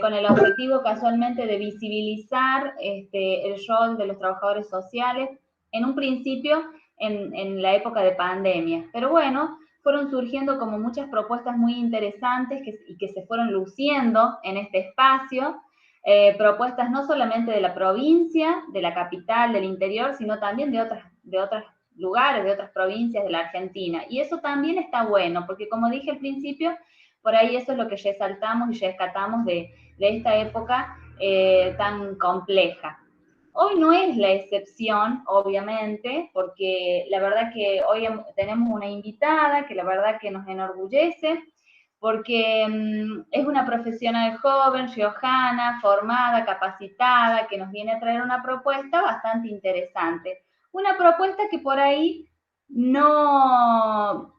con el objetivo casualmente de visibilizar el rol de los trabajadores sociales, en un principio en la época de pandemia. Pero bueno, fueron surgiendo como muchas propuestas muy interesantes y que se fueron luciendo en este espacio, propuestas no solamente de la provincia, de la capital, del interior, sino también de otros lugares, de otras provincias de la Argentina. Y eso también está bueno, porque como dije al principio, por ahí eso es lo que resaltamos y rescatamos de esta época tan compleja. Hoy no es la excepción, obviamente, porque la verdad que hoy tenemos una invitada que la verdad que nos enorgullece, porque es una profesional joven, riojana, formada, capacitada, que nos viene a traer una propuesta bastante interesante. Una propuesta que por ahí no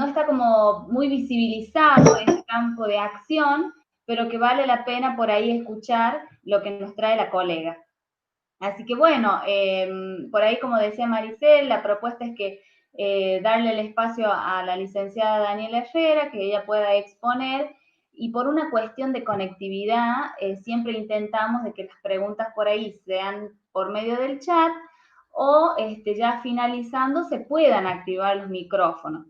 está como muy visibilizado en el campo de acción, pero que vale la pena por ahí escuchar lo que nos trae la colega. Así que bueno, por ahí como decía Maricel, la propuesta es que darle el espacio a la licenciada Daniela Herrera, que ella pueda exponer, y por una cuestión de conectividad, siempre intentamos de que las preguntas por ahí sean por medio del chat, o ya finalizando se puedan activar los micrófonos.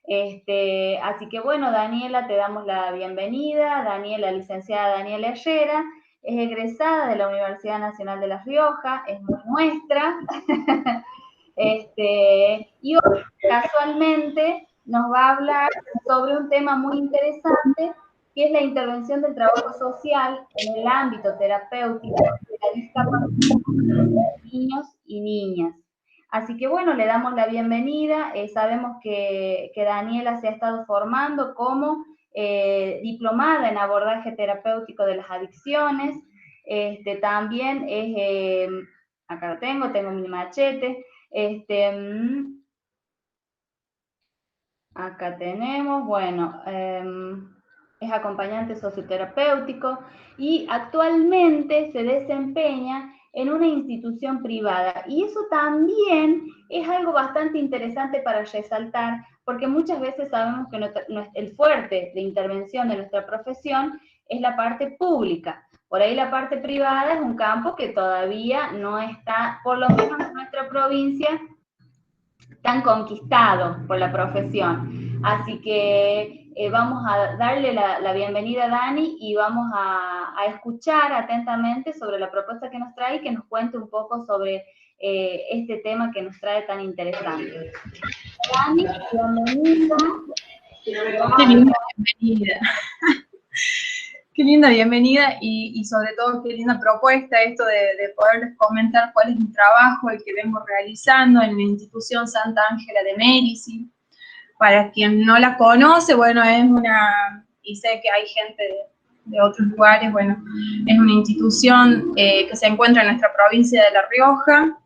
Así que bueno, Daniela, te damos la bienvenida. Daniela, licenciada Daniela Herrera, es egresada de la Universidad Nacional de La Rioja, es nuestra, y hoy casualmente nos va a hablar sobre un tema muy interesante, que es la intervención del trabajo social en el ámbito terapéutico de la discapacidad de niños y niñas. Así que bueno, le damos la bienvenida. Sabemos que Daniela se ha estado formando como diplomada en abordaje terapéutico de las adicciones. También es, acá lo tengo mi machete. Acá tenemos, bueno, es acompañante socioterapéutico y actualmente se desempeña en una institución privada. Y eso también es algo bastante interesante para resaltar, porque muchas veces sabemos que el fuerte de intervención de nuestra profesión es la parte pública. Por ahí la parte privada es un campo que todavía no está, por lo menos en nuestra provincia, tan conquistado por la profesión. Así que vamos a darle la bienvenida a Dani y vamos a escuchar atentamente sobre la propuesta que nos trae y que nos cuente un poco sobre este tema que nos trae tan interesante. Dani, bienvenida. Qué linda bienvenida. Qué linda bienvenida y sobre todo qué linda propuesta esto de poderles comentar cuál es mi trabajo, el que vengo realizando en la institución Santa Ángela de Mérici. Para quien no la conoce, bueno, es una, y sé que hay gente de otros lugares, bueno, es una institución que se encuentra en nuestra provincia de La Rioja,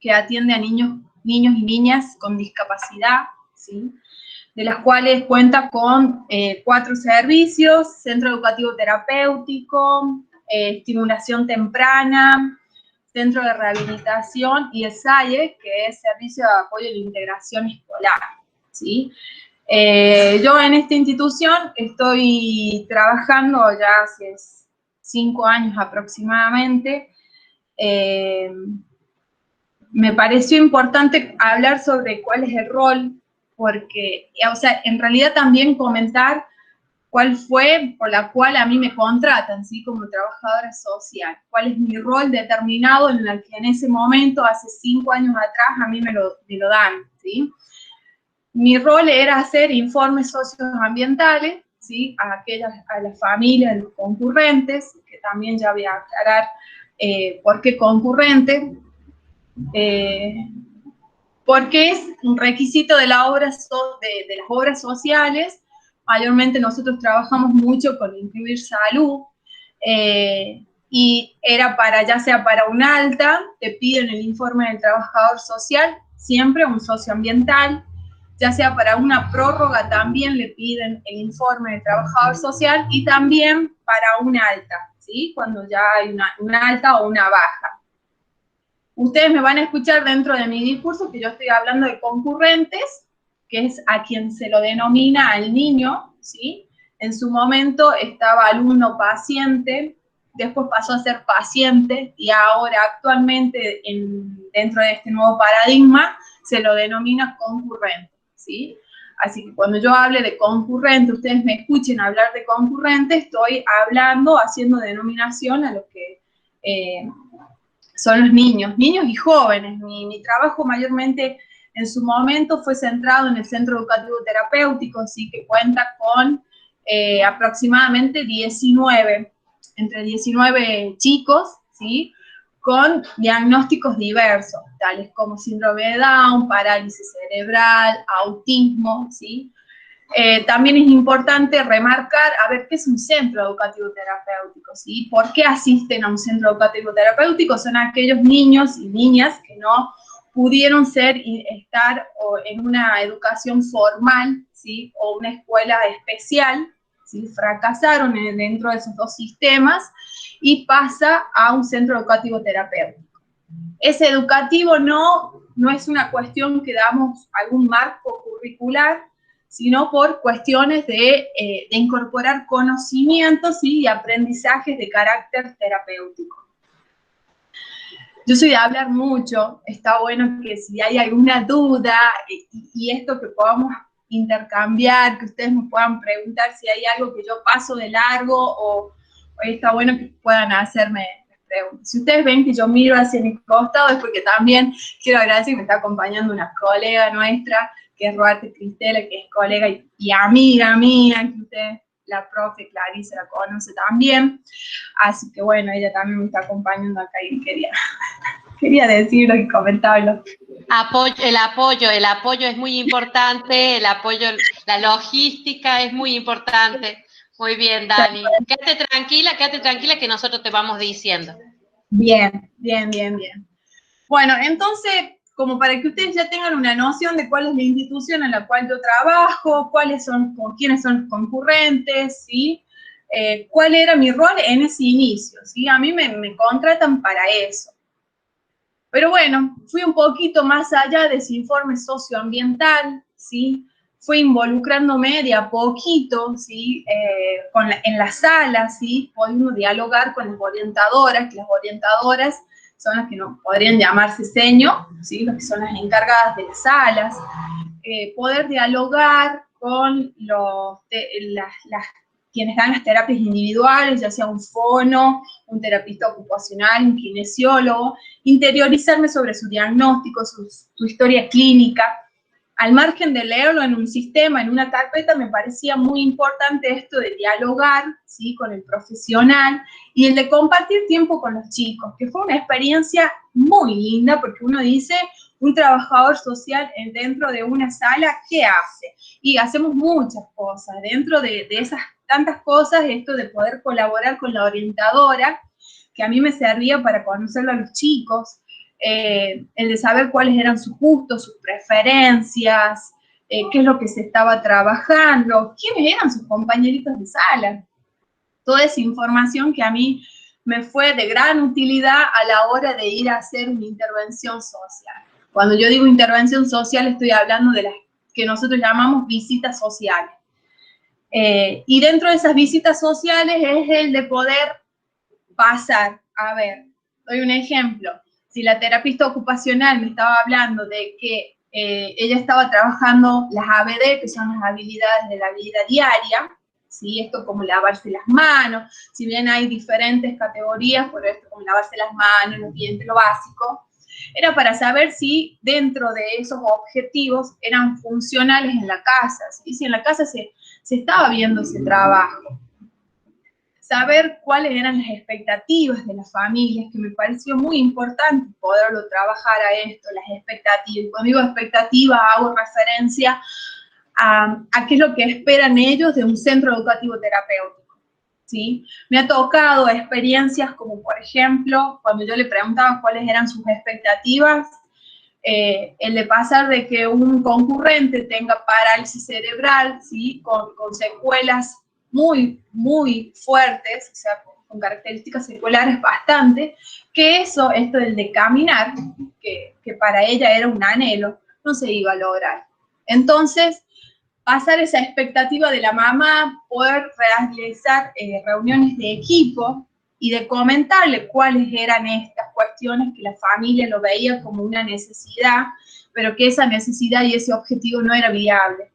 que atiende a niños y niñas con discapacidad, ¿sí? De las cuales cuenta con 4 servicios: centro educativo terapéutico, estimulación temprana, centro de rehabilitación y el SAIE, que es servicio de apoyo a la integración escolar, ¿sí? Yo en esta institución estoy trabajando ya hace 5 años aproximadamente. Me pareció importante hablar sobre cuál es el rol, porque, o sea, en realidad también comentar cuál fue por la cual a mí me contratan, ¿sí? Como trabajadora social. Cuál es mi rol determinado en el que en ese momento, hace 5 años atrás, a mí me lo dan, ¿sí? Mi rol era hacer informes socioambientales, ¿sí? A las familias, a los concurrentes, que también ya voy a aclarar por qué concurrente. Porque es un requisito de, de las obras sociales. Mayormente nosotros trabajamos mucho con incluir salud, y era ya sea para un alta, te piden el informe del trabajador social, siempre un socioambiental, ya sea para una prórroga también le piden el informe del trabajador social, y también para un alta, ¿sí? Cuando ya hay una alta o una baja. Ustedes me van a escuchar dentro de mi discurso que yo estoy hablando de concurrentes, que es a quien se lo denomina al niño, ¿sí? En su momento estaba alumno-paciente, después pasó a ser paciente y ahora actualmente dentro de este nuevo paradigma se lo denomina concurrente, ¿sí? Así que cuando yo hable de concurrente, ustedes me escuchen hablar de concurrente, estoy hablando, haciendo denominación a lo que son los niños y jóvenes. Mi trabajo mayormente en su momento fue centrado en el Centro Educativo Terapéutico, ¿sí? Que cuenta con aproximadamente entre 19 chicos, ¿sí? Con diagnósticos diversos, tales como síndrome de Down, parálisis cerebral, autismo, ¿sí? También es importante remarcar, a ver, ¿qué es un centro educativo terapéutico? ¿Sí? ¿Por qué asisten a un centro educativo terapéutico? Son aquellos niños y niñas que no pudieron estar en una educación formal, ¿sí? O una escuela especial, ¿sí? Fracasaron dentro de esos dos sistemas y pasa a un centro educativo terapéutico. Ese educativo no es una cuestión que damos algún marco curricular, sino por cuestiones de incorporar conocimientos y aprendizajes de carácter terapéutico. Yo soy de hablar mucho, está bueno que si hay alguna duda y esto que podamos intercambiar, que ustedes me puedan preguntar si hay algo que yo paso de largo o está bueno que puedan hacerme preguntas. Si ustedes ven que yo miro hacia mi costado es porque también quiero agradecer que me está acompañando una colega nuestra, que es Roarte Cristela, que es colega y amiga mía, que usted, la profe Clarice, la conoce también. Así que bueno, ella también me está acompañando acá y quería decirlo y comentarlo. El apoyo es muy importante, el apoyo, la logística es muy importante. Muy bien, Dani. Quédate tranquila que nosotros te vamos diciendo. Bien. Bueno, entonces, como para que ustedes ya tengan una noción de cuál es la institución en la cual yo trabajo, con quiénes son los concurrentes, ¿sí? Cuál era mi rol en ese inicio, ¿sí? A mí me contratan para eso. Pero bueno, fui un poquito más allá de ese informe socioambiental, ¿sí? Fui involucrándome de a poquito, ¿sí? En la sala, ¿sí? Pudiendo dialogar con las orientadoras, que las orientadoras son las que no podrían llamarse seño, ¿sí? Las que son las encargadas de las salas. Poder dialogar con quienes dan las terapias individuales, ya sea un fono, un terapista ocupacional, un kinesiólogo, interiorizarme sobre su diagnóstico, su historia clínica. Al margen de leerlo en un sistema, en una carpeta, me parecía muy importante esto de dialogar, ¿sí? Con el profesional y el de compartir tiempo con los chicos, que fue una experiencia muy linda porque uno dice, un trabajador social dentro de una sala, ¿qué hace? Y hacemos muchas cosas. Dentro de esas tantas cosas, esto de poder colaborar con la orientadora, que a mí me servía para conocer a los chicos, el de saber cuáles eran sus gustos, sus preferencias, qué es lo que se estaba trabajando, quiénes eran sus compañeritos de sala. Toda esa información que a mí me fue de gran utilidad a la hora de ir a hacer una intervención social. Cuando yo digo intervención social, estoy hablando de las que nosotros llamamos visitas sociales. Y dentro de esas visitas sociales es el de poder pasar, a ver, doy un ejemplo, si la terapista ocupacional me estaba hablando de que ella estaba trabajando las ABD, que son las habilidades de la vida diaria, ¿sí? Esto como lavarse las manos, si bien hay diferentes categorías, por esto como lavarse las manos, los dientes, lo básico, era para saber si dentro de esos objetivos eran funcionales en la casa, ¿sí? Si en la casa se estaba viendo ese trabajo. Saber cuáles eran las expectativas de las familias, que me pareció muy importante poderlo trabajar a esto, las expectativas. Cuando digo expectativas hago referencia a qué es lo que esperan ellos de un centro educativo terapéutico, ¿sí? Me ha tocado experiencias como, por ejemplo, cuando yo le preguntaba cuáles eran sus expectativas, el de pasar de que un concurrente tenga parálisis cerebral, ¿sí? Con secuelas muy, muy fuertes, o sea, con características seculares bastante, que esto del de caminar, que para ella era un anhelo, no se iba a lograr. Entonces, pasar esa expectativa de la mamá, poder realizar reuniones de equipo y de comentarle cuáles eran estas cuestiones que la familia lo veía como una necesidad, pero que esa necesidad y ese objetivo no era viable.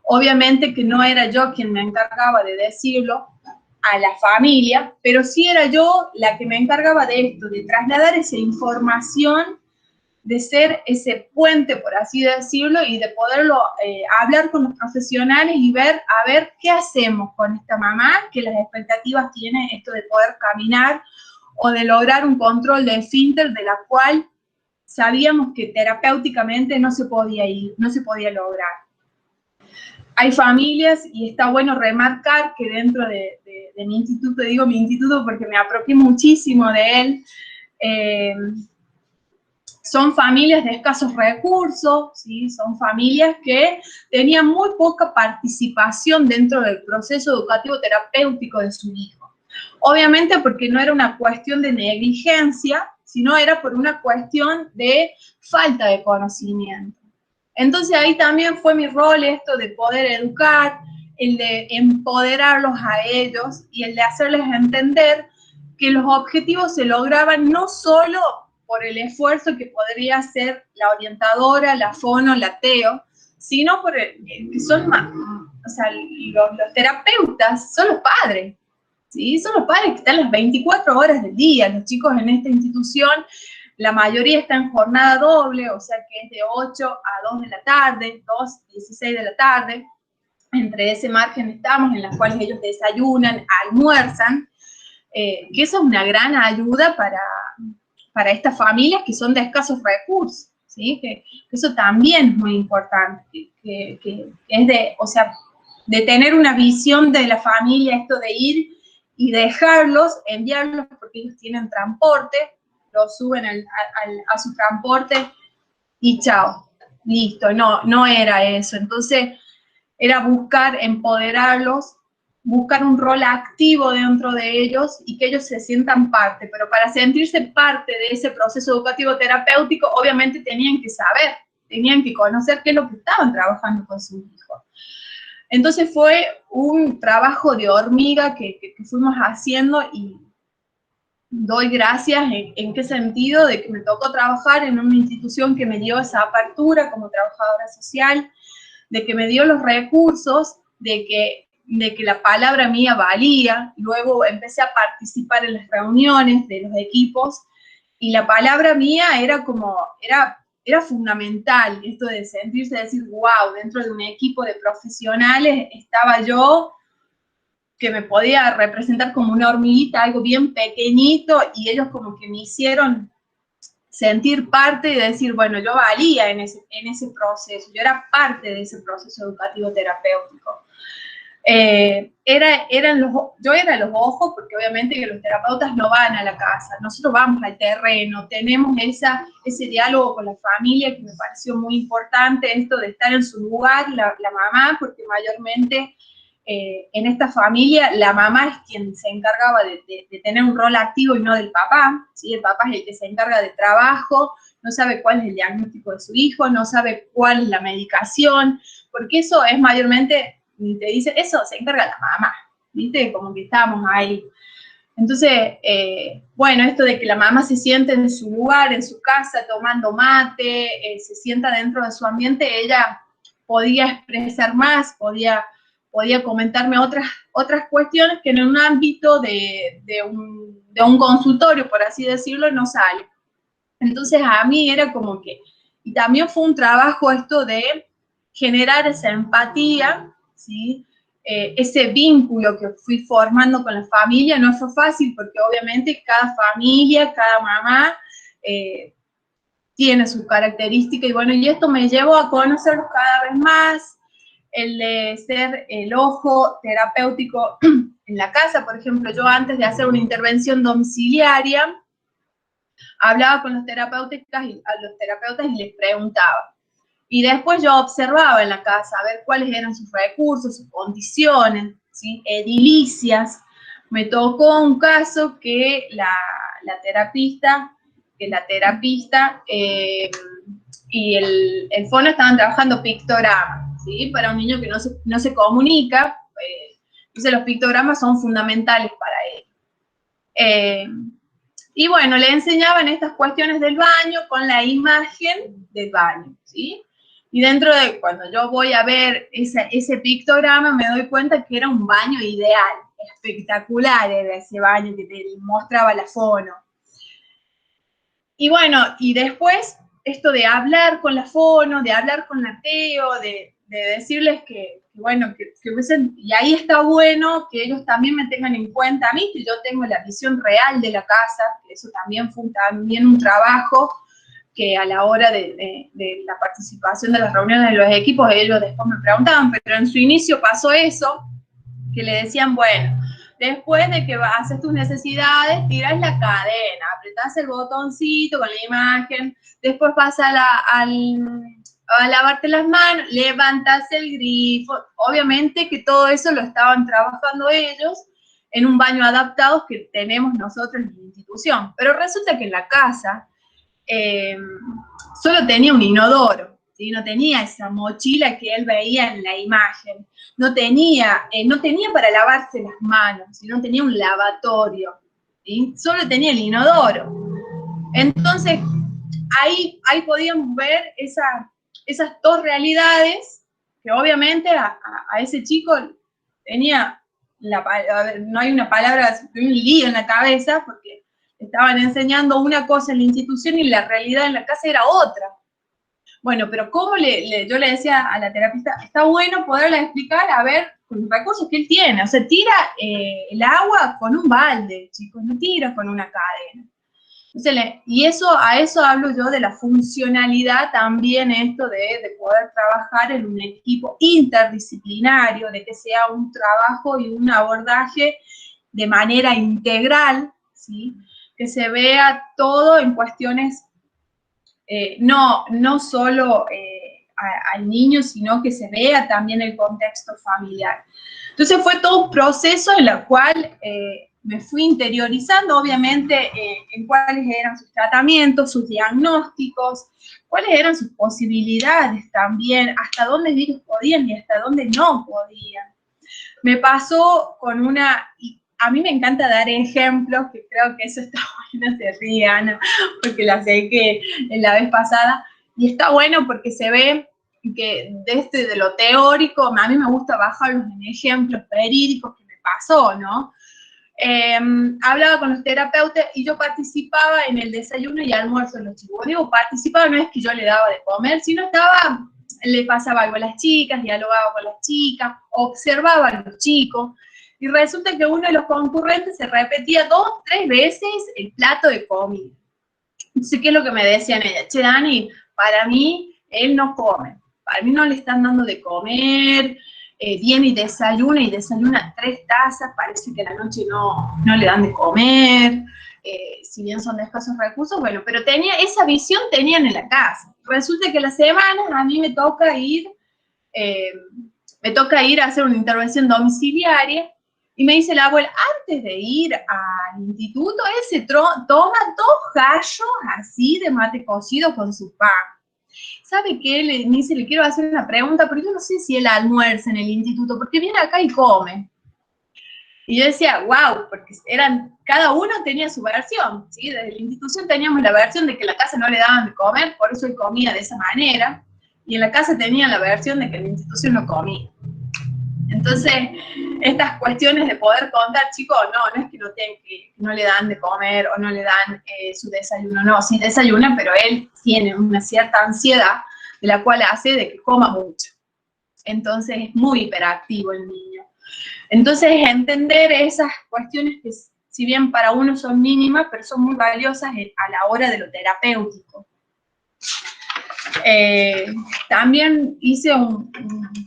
Obviamente que no era yo quien me encargaba de decirlo a la familia, pero sí era yo la que me encargaba de esto, de trasladar esa información, de ser ese puente, por así decirlo, y de poderlo hablar con los profesionales y ver, a ver, qué hacemos con esta mamá, que las expectativas tiene esto de poder caminar o de lograr un control de esfínter de la cual sabíamos que terapéuticamente no se podía ir, no se podía lograr. Hay familias, y está bueno remarcar que dentro de mi instituto, digo mi instituto porque me apropié muchísimo de él, son familias de escasos recursos, ¿sí? Son familias que tenían muy poca participación dentro del proceso educativo terapéutico de su hijo. Obviamente porque no era una cuestión de negligencia, sino era por una cuestión de falta de conocimiento. Entonces ahí también fue mi rol esto de poder educar, el de empoderarlos a ellos y el de hacerles entender que los objetivos se lograban no solo por el esfuerzo que podría hacer la orientadora, la fono, la TEO, sino por que son, o sea, los terapeutas son los padres, ¿sí? Son los padres que están las 24 horas del día. Los chicos en esta institución, la mayoría está en jornada doble, o sea que es de 8 a 2 de la tarde, 2, 16 de la tarde. Entre ese margen estamos, en las cuales ellos desayunan, almuerzan, que eso es una gran ayuda para estas familias que son de escasos recursos, ¿sí? Que eso también es muy importante, que es de, o sea, de tener una visión de la familia, esto de ir y dejarlos, enviarlos, porque ellos tienen transporte, los suben a su transporte y chao, listo, no era eso. Entonces, era buscar empoderarlos, buscar un rol activo dentro de ellos y que ellos se sientan parte, pero para sentirse parte de ese proceso educativo terapéutico, obviamente tenían que saber, tenían que conocer qué es lo que estaban trabajando con sus hijos. Entonces fue un trabajo de hormiga que fuimos haciendo y doy gracias en qué sentido, de que me tocó trabajar en una institución que me dio esa apertura como trabajadora social, de que me dio los recursos, de que la palabra mía valía. Luego empecé a participar en las reuniones de los equipos y la palabra mía era fundamental, esto de sentirse, decir, wow, dentro de un equipo de profesionales estaba yo, que me podía representar como una hormiguita, algo bien pequeñito, y ellos como que me hicieron sentir parte y decir, bueno, yo valía en ese proceso, yo era parte de ese proceso educativo terapéutico. Yo era los ojos, porque obviamente que los terapeutas no van a la casa, nosotros vamos al terreno, tenemos ese diálogo con la familia que me pareció muy importante, esto de estar en su lugar, la mamá, porque mayormente en esta familia la mamá es quien se encargaba de tener un rol activo y no del papá, ¿sí? El papá es el que se encarga de trabajo, no sabe cuál es el diagnóstico de su hijo, no sabe cuál es la medicación, porque eso es mayormente, te dicen, eso se encarga la mamá, ¿viste? Como que estábamos ahí. Entonces, bueno, esto de que la mamá se siente en su lugar, en su casa, tomando mate, se sienta dentro de su ambiente, ella podía expresar más, podía comentarme otras cuestiones que en un ámbito de un consultorio, por así decirlo, no sale. Entonces a mí era como que, y también fue un trabajo esto de generar esa empatía, ¿sí? Ese vínculo que fui formando con la familia no fue fácil, porque obviamente cada familia, cada mamá tiene sus características, y bueno, y esto me llevó a conocerlos cada vez más, el de ser el ojo terapéutico en la casa. Por ejemplo, yo antes de hacer una intervención domiciliaria, hablaba con los terapeutas y les preguntaba. Y después yo observaba en la casa a ver cuáles eran sus recursos, sus condiciones, ¿sí? Edilicias. Me tocó un caso que la terapista y el fono estaban trabajando pictograma. ¿sí? Para un niño que no se comunica, entonces los pictogramas son fundamentales para él. Y bueno, le enseñaban estas cuestiones del baño con la imagen del baño, ¿sí? Y dentro de, cuando yo voy a ver ese pictograma, me doy cuenta que era un baño ideal, espectacular era ese baño que te mostraba la fono. Y bueno, y después, esto de hablar con la fono, de hablar con la Teo, de decirles que bueno, que hubiesen, y ahí está bueno que ellos también me tengan en cuenta a mí, que yo tengo la visión real de la casa, que eso también fue también un trabajo que a la hora de la participación de las reuniones de los equipos, ellos después me preguntaban, pero en su inicio pasó eso, que le decían, bueno, después de que haces tus necesidades, tiras la cadena, apretás el botoncito con la imagen, después pasa a lavarte las manos, levantas el grifo. Obviamente que todo eso lo estaban trabajando ellos en un baño adaptado que tenemos nosotros en la institución. Pero resulta que en la casa solo tenía un inodoro, ¿sí? No tenía esa mochila que él veía en la imagen. No tenía para lavarse las manos, sino tenía un lavatorio, ¿sí? Solo tenía el inodoro. Entonces, ahí podíamos ver esas dos realidades que obviamente a ese chico tenía, no hay una palabra, un lío en la cabeza, porque estaban enseñando una cosa en la institución y la realidad en la casa era otra. Bueno, pero ¿cómo yo le decía a la terapista, está bueno poderle explicar, a ver, con los recursos que él tiene, o sea, tira el agua con un balde, chicos, no tira con una cadena. Entonces, y a eso hablo yo de la funcionalidad también, esto de poder trabajar en un equipo interdisciplinario, de que sea un trabajo y un abordaje de manera integral, ¿sí? Que se vea todo en cuestiones, no solo al niño, sino que se vea también el contexto familiar. Entonces fue todo un proceso en el cual me fui interiorizando, obviamente, en cuáles eran sus tratamientos, sus diagnósticos, cuáles eran sus posibilidades también, hasta dónde ellos podían y hasta dónde no podían. Me pasó con a mí me encanta dar ejemplos, que creo que eso está bueno, se rían, porque la sé que la vez pasada, y está bueno porque se ve que de lo teórico, a mí me gusta bajarlos en ejemplos verídicos que me pasó, ¿no? Hablaba con los terapeutas y yo participaba en el desayuno y almuerzo de los chicos. Digo, participaba no es que yo le daba de comer, sino le pasaba algo a las chicas, dialogaba con las chicas, observaba a los chicos, y resulta que uno de los concurrentes se repetía 2, 3 veces el plato de comida. Entonces, ¿qué es lo que me decían ellas? Che, Dani, para mí, él no come, para mí no le están dando de comer, viene y desayuna 3 tazas, parece que a la noche no le dan de comer, si bien son de escasos recursos, bueno, pero esa visión tenían en la casa. Resulta que las semanas a mí me toca ir a hacer una intervención domiciliaria, y me dice la abuela, antes de ir al instituto, él se toma 2 gallos así de mate cocido con su pan. ¿Sabe qué? Me dice, le quiero hacer una pregunta, pero yo no sé si él almuerza en el instituto, porque viene acá y come. Y yo decía, wow, porque cada uno tenía su versión, ¿sí? Desde la institución teníamos la versión de que en la casa no le daban de comer, por eso él comía de esa manera, y en la casa tenían la versión de que en la institución no comía. Entonces, estas cuestiones de poder contar, chicos, no es que no le dan de comer o no le dan su desayuno, no, sí desayuna, pero él tiene una cierta ansiedad de la cual hace de que coma mucho. Entonces, es muy hiperactivo el niño. Entonces, entender esas cuestiones que, si bien para uno son mínimas, pero son muy valiosas a la hora de lo terapéutico. También hice un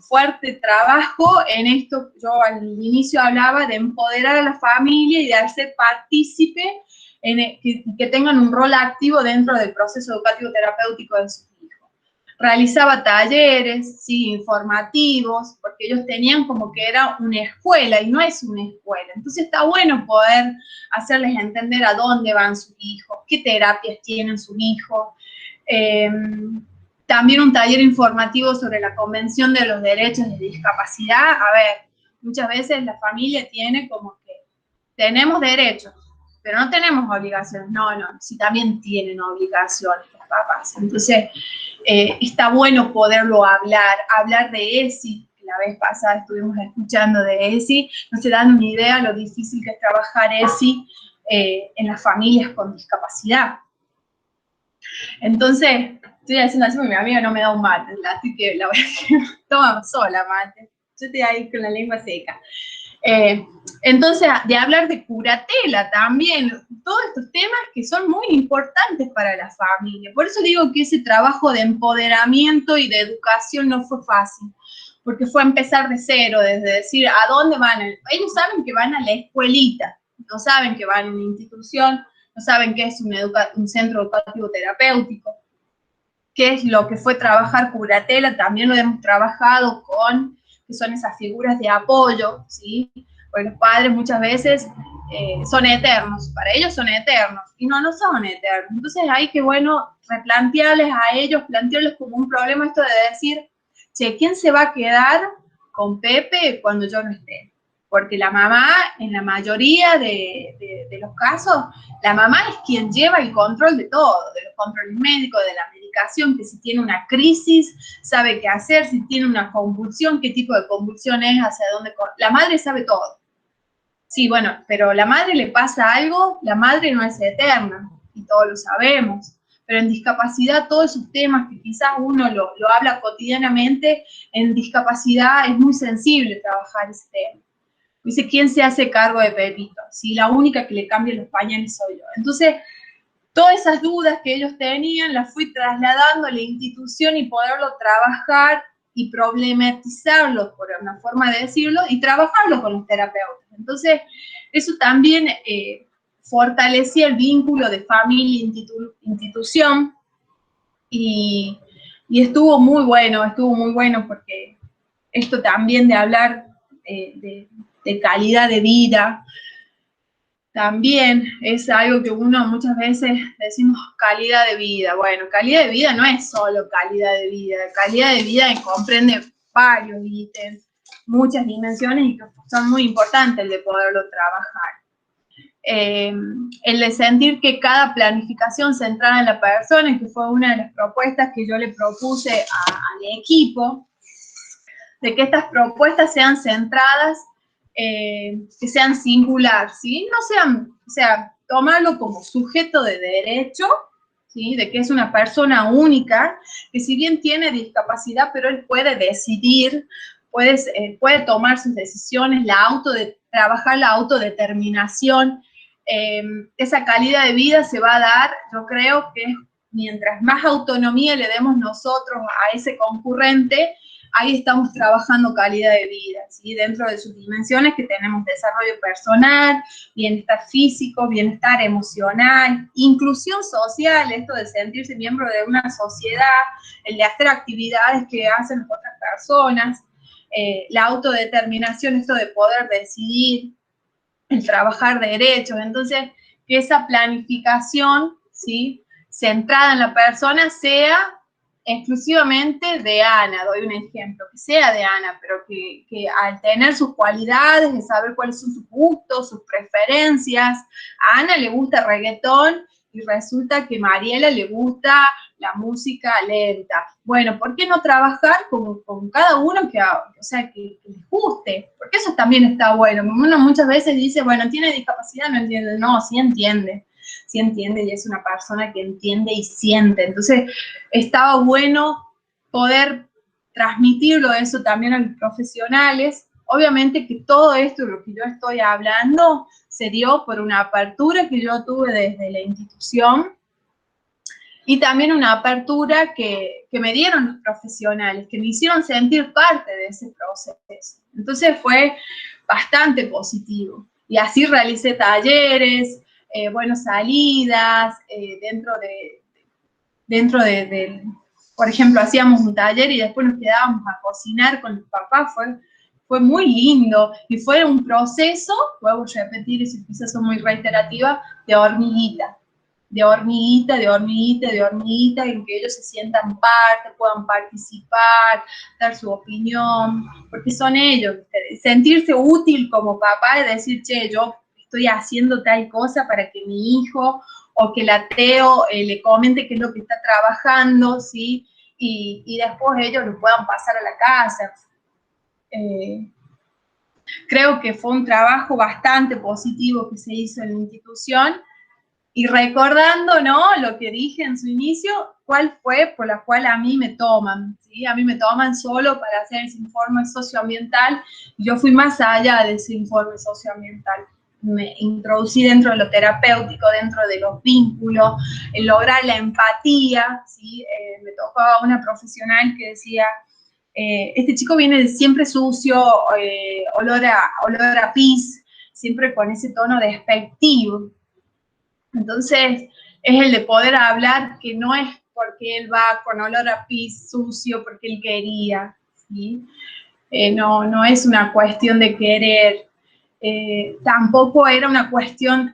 fuerte trabajo en esto. Yo al inicio hablaba de empoderar a la familia y de hacer partícipe, que tengan un rol activo dentro del proceso educativo terapéutico de sus hijos. Realizaba talleres, sí, informativos, porque ellos tenían como que era una escuela y no es una escuela. Entonces está bueno poder hacerles entender a dónde van sus hijos, qué terapias tienen sus hijos. También un taller informativo sobre la Convención de los Derechos de Discapacidad. A ver, muchas veces la familia tiene como que tenemos derechos, pero no tenemos obligaciones. No, sí también tienen obligaciones los papás. Entonces, está bueno poderlo hablar de ESI. La vez pasada estuvimos escuchando de ESI, no se dan una idea de lo difícil que es trabajar ESI en las familias con discapacidad. Entonces, estoy haciendo así porque mi amiga no me da un mate, así que la voy a hacer, toma sola mate, yo estoy ahí con la lengua seca. Entonces, de hablar de curatela también, todos estos temas que son muy importantes para la familia. Por eso digo que ese trabajo de empoderamiento y de educación no fue fácil, porque fue empezar de cero, desde decir, ¿a dónde van? Ellos saben que van a la escuelita, no saben que van a una institución, no saben qué es un centro educativo terapéutico, qué es lo que fue trabajar curatela, también lo hemos trabajado con, que son esas figuras de apoyo, ¿sí? Porque los padres muchas veces son eternos, para ellos son eternos, y no son eternos. Entonces hay que, bueno, replantearles a ellos, plantearles como un problema esto de decir, che, ¿quién se va a quedar con Pepe cuando yo no esté? Porque la mamá, en la mayoría de los casos, la mamá es quien lleva el control de todo, de los controles médicos, de la medicación, que si tiene una crisis, sabe qué hacer, si tiene una convulsión, qué tipo de convulsión es, hacia dónde... La madre sabe todo. Sí, bueno, pero a la madre le pasa algo, la madre no es eterna, y todos lo sabemos. Pero en discapacidad, todos esos temas que quizás uno lo habla cotidianamente, en discapacidad es muy sensible trabajar ese tema. Dice, ¿quién se hace cargo de Pepito? Si la única que le cambia los pañales soy yo. Entonces, todas esas dudas que ellos tenían las fui trasladando a la institución y poderlo trabajar y problematizarlo, por una forma de decirlo, y trabajarlo con los terapeutas. Entonces, eso también fortalecía el vínculo de familia-institución y estuvo muy bueno porque esto también de hablar de calidad de vida, también es algo que uno muchas veces decimos calidad de vida. Bueno, calidad de vida no es solo calidad de vida comprende varios ítems, muchas dimensiones y que son muy importantes el de poderlo trabajar. El de sentir que cada planificación centrada en la persona, que fue una de las propuestas que yo le propuse al equipo, de que estas propuestas sean centradas, que sean singular, ¿sí? No sean, o sea, tomarlo como sujeto de derecho, ¿sí? De que es una persona única, que si bien tiene discapacidad, pero él puede decidir, puede tomar sus decisiones, trabajar la autodeterminación. Esa calidad de vida se va a dar, yo creo que mientras más autonomía le demos nosotros a ese concurrente, ahí estamos trabajando calidad de vida, ¿sí? Dentro de sus dimensiones que tenemos desarrollo personal, bienestar físico, bienestar emocional, inclusión social, esto de sentirse miembro de una sociedad, el de hacer actividades que hacen otras personas, la autodeterminación, esto de poder decidir, el trabajar derechos. Entonces, que esa planificación, ¿sí?, centrada en la persona sea exclusivamente de Ana. Doy un ejemplo, que sea de Ana, pero que al tener sus cualidades, de saber cuáles son sus gustos, sus preferencias, a Ana le gusta reggaetón y resulta que a Mariela le gusta la música lenta. Bueno, ¿por qué no trabajar con cada uno que les guste? Porque eso también está bueno. Uno muchas veces dice, bueno, tiene discapacidad, no entiende. No, sí entiende y es una persona que entiende y siente. Entonces, estaba bueno poder transmitirlo eso también a los profesionales. Obviamente que todo esto, lo que yo estoy hablando, se dio por una apertura que yo tuve desde la institución y también una apertura que me dieron los profesionales, que me hicieron sentir parte de ese proceso. Entonces fue bastante positivo. Y así realicé talleres, salidas, dentro de, por ejemplo, hacíamos un taller y después nos quedábamos a cocinar con los papás, fue muy lindo y fue un proceso, vuelvo a repetir, y quizás son muy reiterativa, de hormiguita. de hormiguita, de hormiguita, de hormiguita, en que ellos se sientan parte, puedan participar, dar su opinión, porque son ellos. Sentirse útil como papá es decir, che, yo estoy haciendo tal cosa para que mi hijo o que la Teo le comente qué es lo que está trabajando, ¿sí? Y después ellos lo puedan pasar a la casa. Creo que fue un trabajo bastante positivo que se hizo en la institución, y recordando, ¿no?, lo que dije en su inicio, cuál fue por la cual a mí me toman, ¿sí? A mí me toman solo para hacer ese informe socioambiental, y yo fui más allá de ese informe socioambiental. Me introducí dentro de lo terapéutico, dentro de los vínculos, en lograr la empatía, ¿sí? Me tocó a una profesional que decía, este chico viene siempre sucio, olor a pis, siempre con ese tono despectivo. Entonces, es el de poder hablar que no es porque él va con olor a pis sucio, porque él quería, ¿sí? No es una cuestión de querer. Tampoco era una cuestión,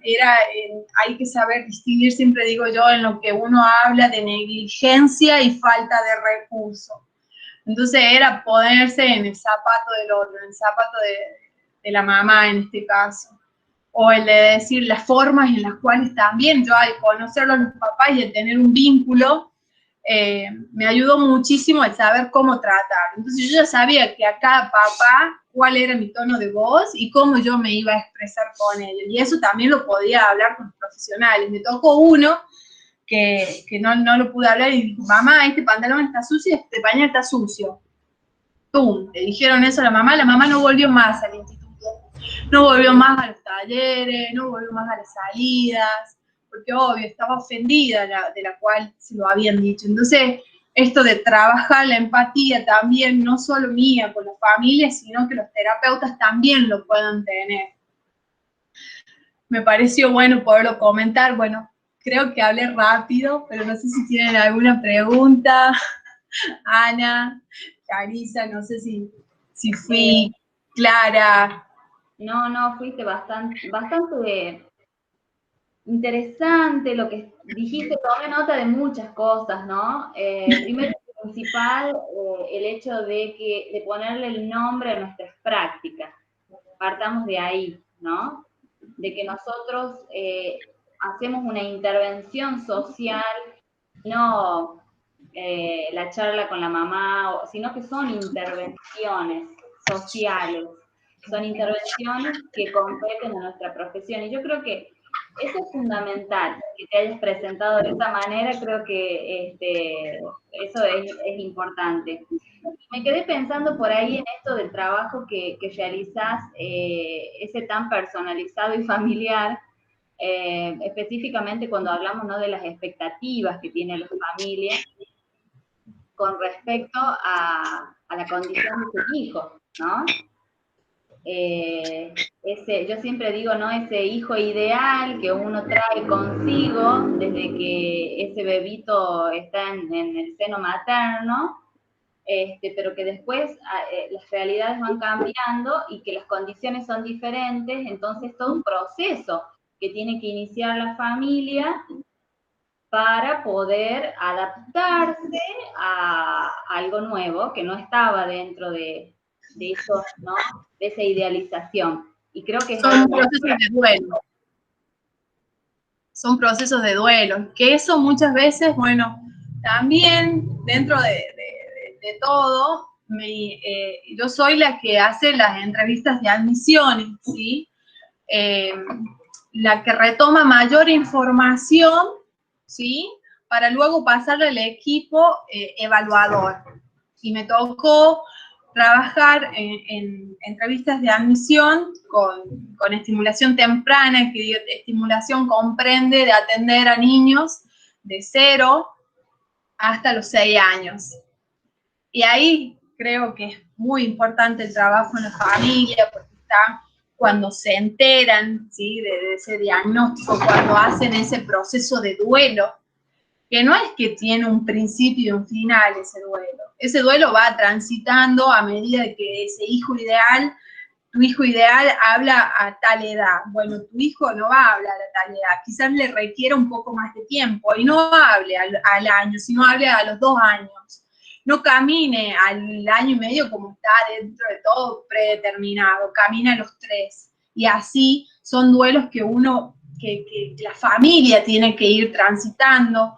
hay que saber distinguir, siempre digo yo, en lo que uno habla de negligencia y falta de recursos. Entonces era ponerse en el zapato del otro, en el zapato de la mamá en este caso. O el de decir las formas en las cuales también yo al conocerlo a los papás y el tener un vínculo, me ayudó muchísimo el saber cómo tratar. Entonces yo ya sabía que a cada papá cuál era mi tono de voz y cómo yo me iba a expresar con ellos. Y eso también lo podía hablar con los profesionales. Me tocó uno que no lo pude hablar y dijo, mamá, este pantalón está sucio, este pañal está sucio. ¡Pum! Le dijeron eso a la mamá no volvió más al instituto. No volvió más a los talleres, no volvió más a las salidas, porque obvio, estaba ofendida de la cual se lo habían dicho. Entonces, esto de trabajar la empatía también, no solo mía con las familias, sino que los terapeutas también lo puedan tener. Me pareció bueno poderlo comentar. Bueno, creo que hablé rápido, pero no sé si tienen alguna pregunta. Ana, Carisa, no sé si fui clara. No, fuiste bastante interesante lo que dijiste, tomé nota de muchas cosas, ¿no? Primero y principal, el hecho de ponerle el nombre a nuestras prácticas. Partamos de ahí, ¿no? De que nosotros hacemos una intervención social, no la charla con la mamá, sino que son intervenciones sociales. Son intervenciones que competen a nuestra profesión. Y yo creo que eso es fundamental, que te hayas presentado de esa manera, creo que eso es importante. Me quedé pensando por ahí en esto del trabajo que realizás, ese tan personalizado y familiar, específicamente cuando hablamos, ¿no?, de las expectativas que tiene la familia con respecto a la condición de sus hijos, ¿no? Yo siempre digo, ¿no?, ese hijo ideal que uno trae consigo desde que ese bebito está en el seno materno, pero que después las realidades van cambiando y que las condiciones son diferentes, entonces todo un proceso que tiene que iniciar la familia para poder adaptarse a algo nuevo que no estaba dentro de eso, ¿no?, de esa idealización. Y creo que son procesos de duelo. Son procesos de duelo, que eso muchas veces, bueno, también dentro de todo, yo soy la que hace las entrevistas de admisiones, ¿sí? La que retoma mayor información, ¿sí?, para luego pasarle al equipo evaluador. Y me tocó trabajar en entrevistas de admisión con estimulación temprana, que estimulación comprende de atender a niños de 0 hasta los 6 años. Y ahí creo que es muy importante el trabajo en la familia, porque está cuando se enteran, ¿sí?, de ese diagnóstico, cuando hacen ese proceso de duelo, que no es que tiene un principio y un final ese duelo. Ese duelo va transitando a medida que ese hijo ideal tu hijo ideal habla a tal edad. Bueno, tu hijo no va a hablar a tal edad, quizás le requiera un poco más de tiempo y no hable al año, sino hable a los 2 años. No camine al año y medio como está dentro de todo predeterminado, camina a los 3. Y así son duelos que que la familia tiene que ir transitando.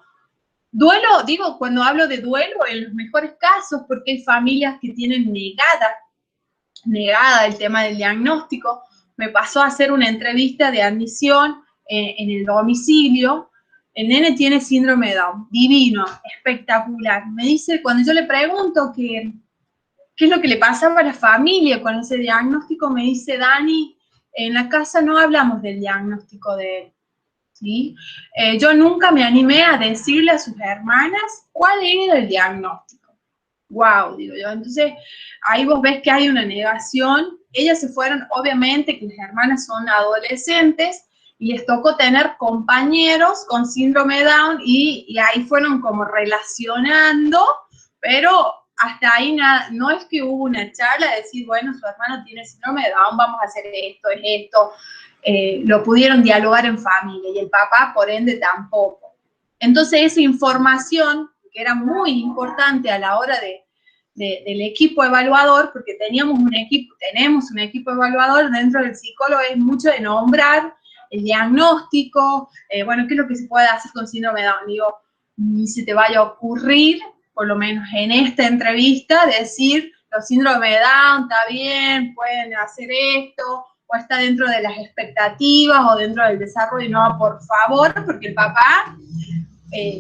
Duelo, digo, cuando hablo de duelo, en los mejores casos, porque hay familias que tienen negada el tema del diagnóstico. Me pasó a hacer una entrevista de admisión en el domicilio. El nene tiene síndrome de Down, divino, espectacular. Me dice, cuando yo le pregunto qué es lo que le pasaba a la familia con ese diagnóstico, me dice, Dani, en la casa no hablamos del diagnóstico de él, ¿sí? Yo nunca me animé a decirle a sus hermanas cuál era el diagnóstico. Wow, digo yo. Entonces, ahí vos ves que hay una negación. Ellas se fueron, obviamente, que las hermanas son adolescentes, y les tocó tener compañeros con síndrome de Down, y ahí fueron como relacionando, pero hasta ahí nada, no es que hubo una charla de decir, bueno, su hermano tiene síndrome de Down, vamos a hacer esto, es esto. Lo pudieron dialogar en familia, y el papá, por ende, tampoco. Entonces, esa información, que era muy importante a la hora del equipo evaluador, porque tenemos un equipo evaluador dentro del psicólogo, es mucho de nombrar el diagnóstico, bueno, qué es lo que se puede hacer con síndrome de Down. Digo, ni se te vaya a ocurrir, por lo menos en esta entrevista, decir, los síndromes de Down, está bien, pueden hacer esto, o está dentro de las expectativas, o dentro del desarrollo. No, por favor, porque el papá,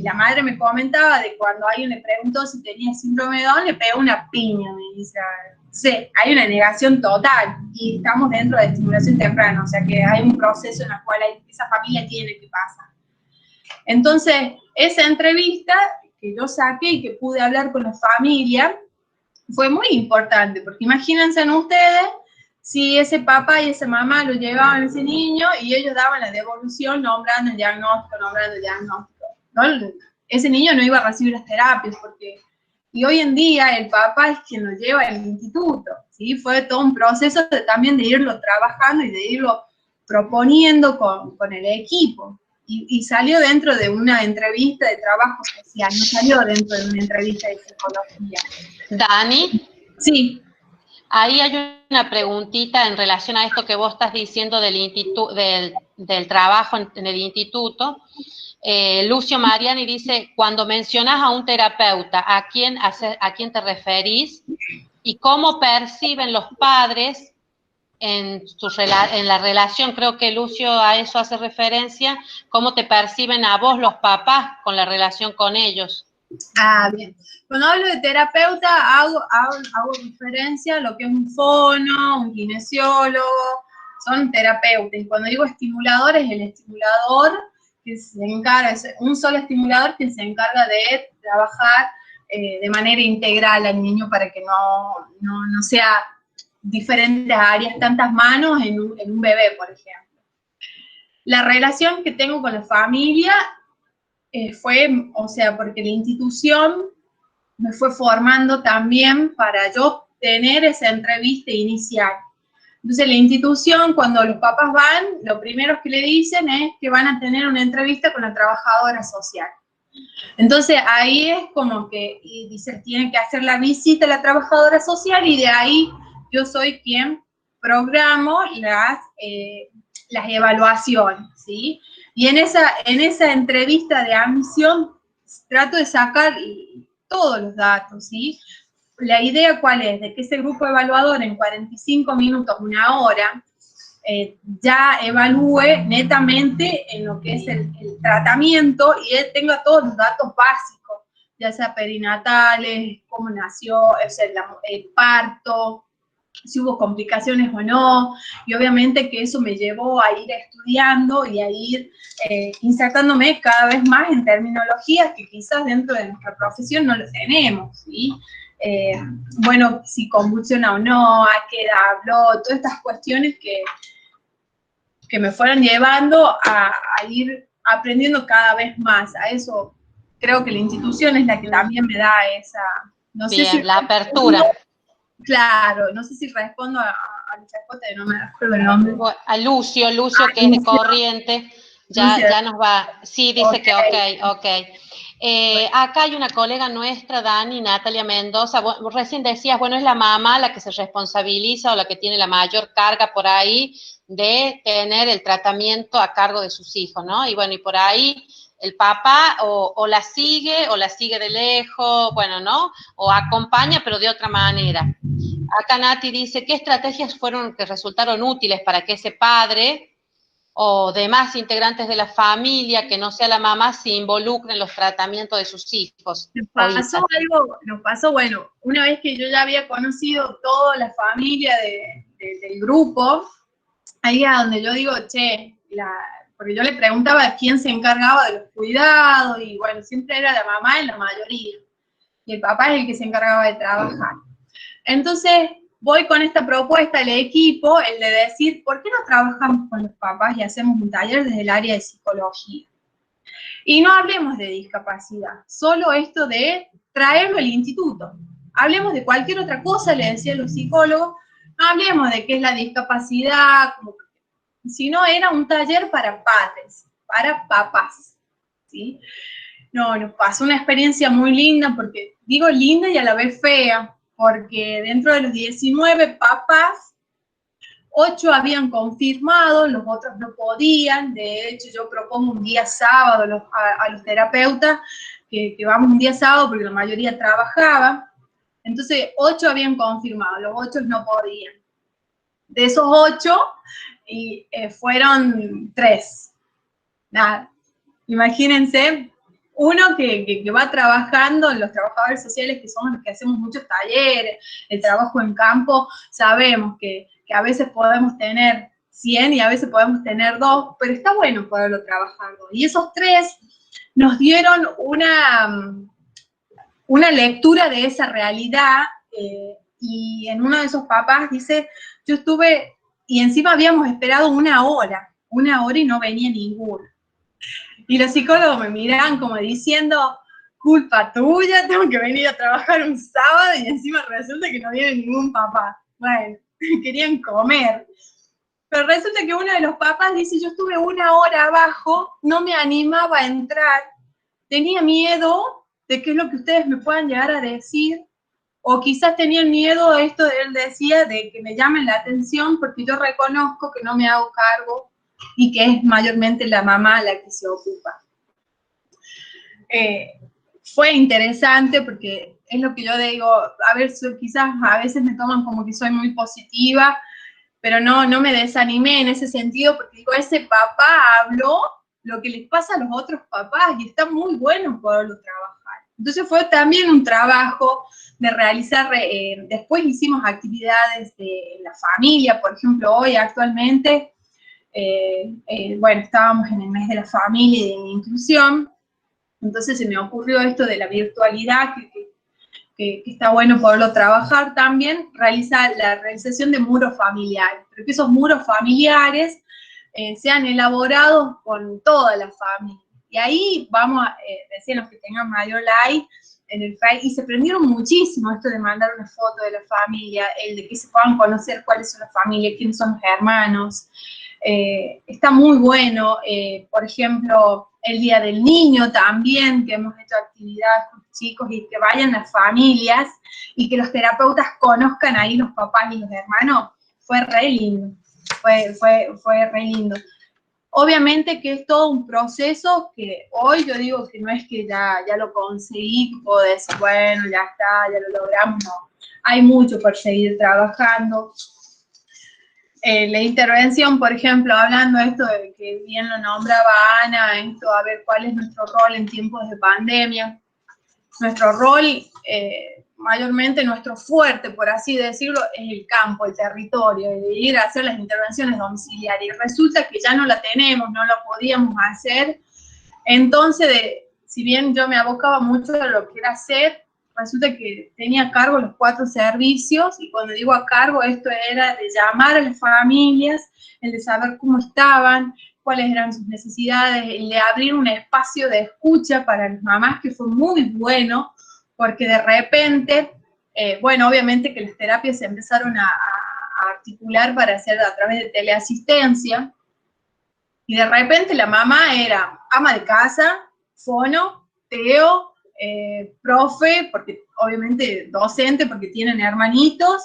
la madre me comentaba de cuando alguien le preguntó si tenía síndrome de Down, le pegó una piña, me dice. Sí, hay una negación total, y estamos dentro de estimulación temprana, o sea que hay un proceso en el cual esa familia tiene que pasar. Entonces, esa entrevista que yo saqué y que pude hablar con la familia fue muy importante, porque imagínense ustedes si ese papá y esa mamá lo llevaban a ese niño y ellos daban la devolución nombrando el diagnóstico, ¿no? Ese niño no iba a recibir las terapias, y hoy en día el papá es quien lo lleva al instituto, ¿sí? Fue todo un proceso también de irlo trabajando y de irlo proponiendo con el equipo. Y salió dentro de una entrevista de trabajo social, no salió dentro de una entrevista de psicología. Dani. Sí. Ahí hay una preguntita en relación a esto que vos estás diciendo del trabajo en el instituto. Lucio Mariani dice, cuando mencionas a un terapeuta, ¿a quién te referís? ¿Y cómo perciben los padres en la relación? Creo que Lucio a eso hace referencia. ¿Cómo te perciben a vos los papás con la relación con ellos? Ah, bien. Cuando hablo de terapeuta, hago referencia a lo que es un fono, un kinesiólogo, son terapeutas. Y cuando digo estimulador, es el estimulador que se encarga, es un solo estimulador que se encarga de trabajar de manera integral al niño para que no sea diferentes áreas, tantas manos en un bebé, por ejemplo. La relación que tengo con la familia fue, o sea, porque la institución me fue formando también para yo tener esa entrevista inicial. Entonces, la institución, cuando los papás van, lo primero que le dicen es que van a tener una entrevista con la trabajadora social. Entonces, ahí es como que, y dice, tienen que hacer la visita a la trabajadora social, y de ahí yo soy quien programo las evaluaciones, ¿sí? Y en esa entrevista de admisión trato de sacar todos los datos, ¿sí? La idea, ¿cuál es? De que ese grupo evaluador en 45 minutos, una hora, ya evalúe netamente en lo que es el tratamiento, y él tenga todos los datos básicos, ya sea perinatales, cómo nació, o sea, el parto, si hubo complicaciones o no, y obviamente que eso me llevó a ir estudiando y a ir insertándome cada vez más en terminologías que quizás dentro de nuestra profesión no lo tenemos, ¿sí? Bueno, si convulsiona o no, a qué edad habló, todas estas cuestiones que me fueron llevando a ir aprendiendo cada vez más. A eso creo que la institución es la que también me da esa... No Bien, sé si la apertura. Claro, no sé si respondo a no me acuerdo el nombre. A Lucio, que es de Corrientes, ya nos va, sí, dice que ok. Acá hay una colega nuestra, Dani, Natalia Mendoza, vos recién decías, bueno, es la mamá la que se responsabiliza o la que tiene la mayor carga por ahí de tener el tratamiento a cargo de sus hijos, ¿no? Y bueno, y por ahí el papá o la sigue de lejos, bueno, ¿no? O acompaña, pero de otra manera. Acá Nati dice, ¿qué estrategias fueron que resultaron útiles para que ese padre o demás integrantes de la familia, que no sea la mamá, se involucren en los tratamientos de sus hijos? Nos pasó, bueno, una vez que yo ya había conocido toda la familia del grupo, ahí es donde yo digo, porque yo le preguntaba quién se encargaba de los cuidados, y bueno, siempre era la mamá en la mayoría, y el papá es el que se encargaba de trabajar. Entonces, voy con esta propuesta al equipo, el de decir, ¿por qué no trabajamos con los papás y hacemos un taller desde el área de psicología? Y no hablemos de discapacidad, solo esto de traerlo al instituto. Hablemos de cualquier otra cosa, le decía a los psicólogos, no hablemos de qué es la discapacidad, sino era un taller para padres, para papás, ¿sí? No, nos pasó una experiencia muy linda, porque digo linda y a la vez fea, porque dentro de los 19 papás, 8 habían confirmado, los otros no podían. De hecho, yo propongo un día sábado a los terapeutas que vamos un día sábado porque la mayoría trabajaba. Entonces, 8 habían confirmado, los 8 no podían. De esos 8, fueron 3. Nada, imagínense. Uno que va trabajando, los trabajadores sociales, que somos los que hacemos muchos talleres, el trabajo en campo, sabemos que a veces podemos tener 100 y a veces podemos tener 2, pero está bueno poderlo trabajar. Y esos 3 nos dieron una lectura de esa realidad, y en uno de esos papás dice, yo estuve, y encima habíamos esperado 1 hora y no venía ninguno. Y los psicólogos me miran como diciendo, culpa tuya, tengo que venir a trabajar un sábado y encima resulta que no viene ningún papá. Bueno, querían comer. Pero resulta que uno de los papás dice, yo estuve 1 hora abajo, no me animaba a entrar, tenía miedo de qué es lo que ustedes me puedan llegar a decir, o quizás tenían miedo, esto él decía, de que me llamen la atención porque yo reconozco que no me hago cargo y que es mayormente la mamá la que se ocupa. Fue interesante porque es lo que yo digo, a ver, quizás a veces me toman como que soy muy positiva, pero no me desanimé en ese sentido, porque digo, ese papá habló lo que les pasa a los otros papás y está muy bueno poderlo trabajar. Entonces fue también un trabajo de realizar, después hicimos actividades de la familia, por ejemplo, hoy actualmente, bueno, estábamos en el mes de la familia y de la inclusión, entonces se me ocurrió esto de la virtualidad, que está bueno poderlo trabajar también, la realización de muros familiares, pero que esos muros familiares sean elaborados con toda la familia. Y ahí vamos, decían los que tengan mayor like en el Facebook, y se prendieron muchísimo esto de mandar una foto de la familia, el de que se puedan conocer cuáles son las familias, quiénes son los hermanos. Está muy bueno, por ejemplo, el Día del Niño también, que hemos hecho actividades con los chicos y que vayan las familias y que los terapeutas conozcan ahí los papás y los hermanos, fue re lindo, fue re lindo. Obviamente que es todo un proceso que hoy yo digo que no es que ya lo conseguí, que puedo decir, bueno, ya está, ya lo logramos, no. Hay mucho por seguir trabajando. La intervención, por ejemplo, hablando de esto, de que bien lo nombraba Ana, esto, a ver cuál es nuestro rol en tiempos de pandemia. Nuestro rol, mayormente nuestro fuerte, por así decirlo, es el campo, el territorio, de ir a hacer las intervenciones domiciliarias. Y resulta que ya no la tenemos, no lo podíamos hacer. Entonces, si bien yo me abocaba mucho a lo que era hacer, resulta que tenía a cargo los 4 servicios, y cuando digo a cargo, esto era de llamar a las familias, el de saber cómo estaban, cuáles eran sus necesidades, el de abrir un espacio de escucha para las mamás, que fue muy bueno, porque de repente, bueno, obviamente que las terapias se empezaron a a articular para hacer a través de teleasistencia. Y de repente la mamá era ama de casa, fono, teo, profe, porque obviamente docente, porque tienen hermanitos,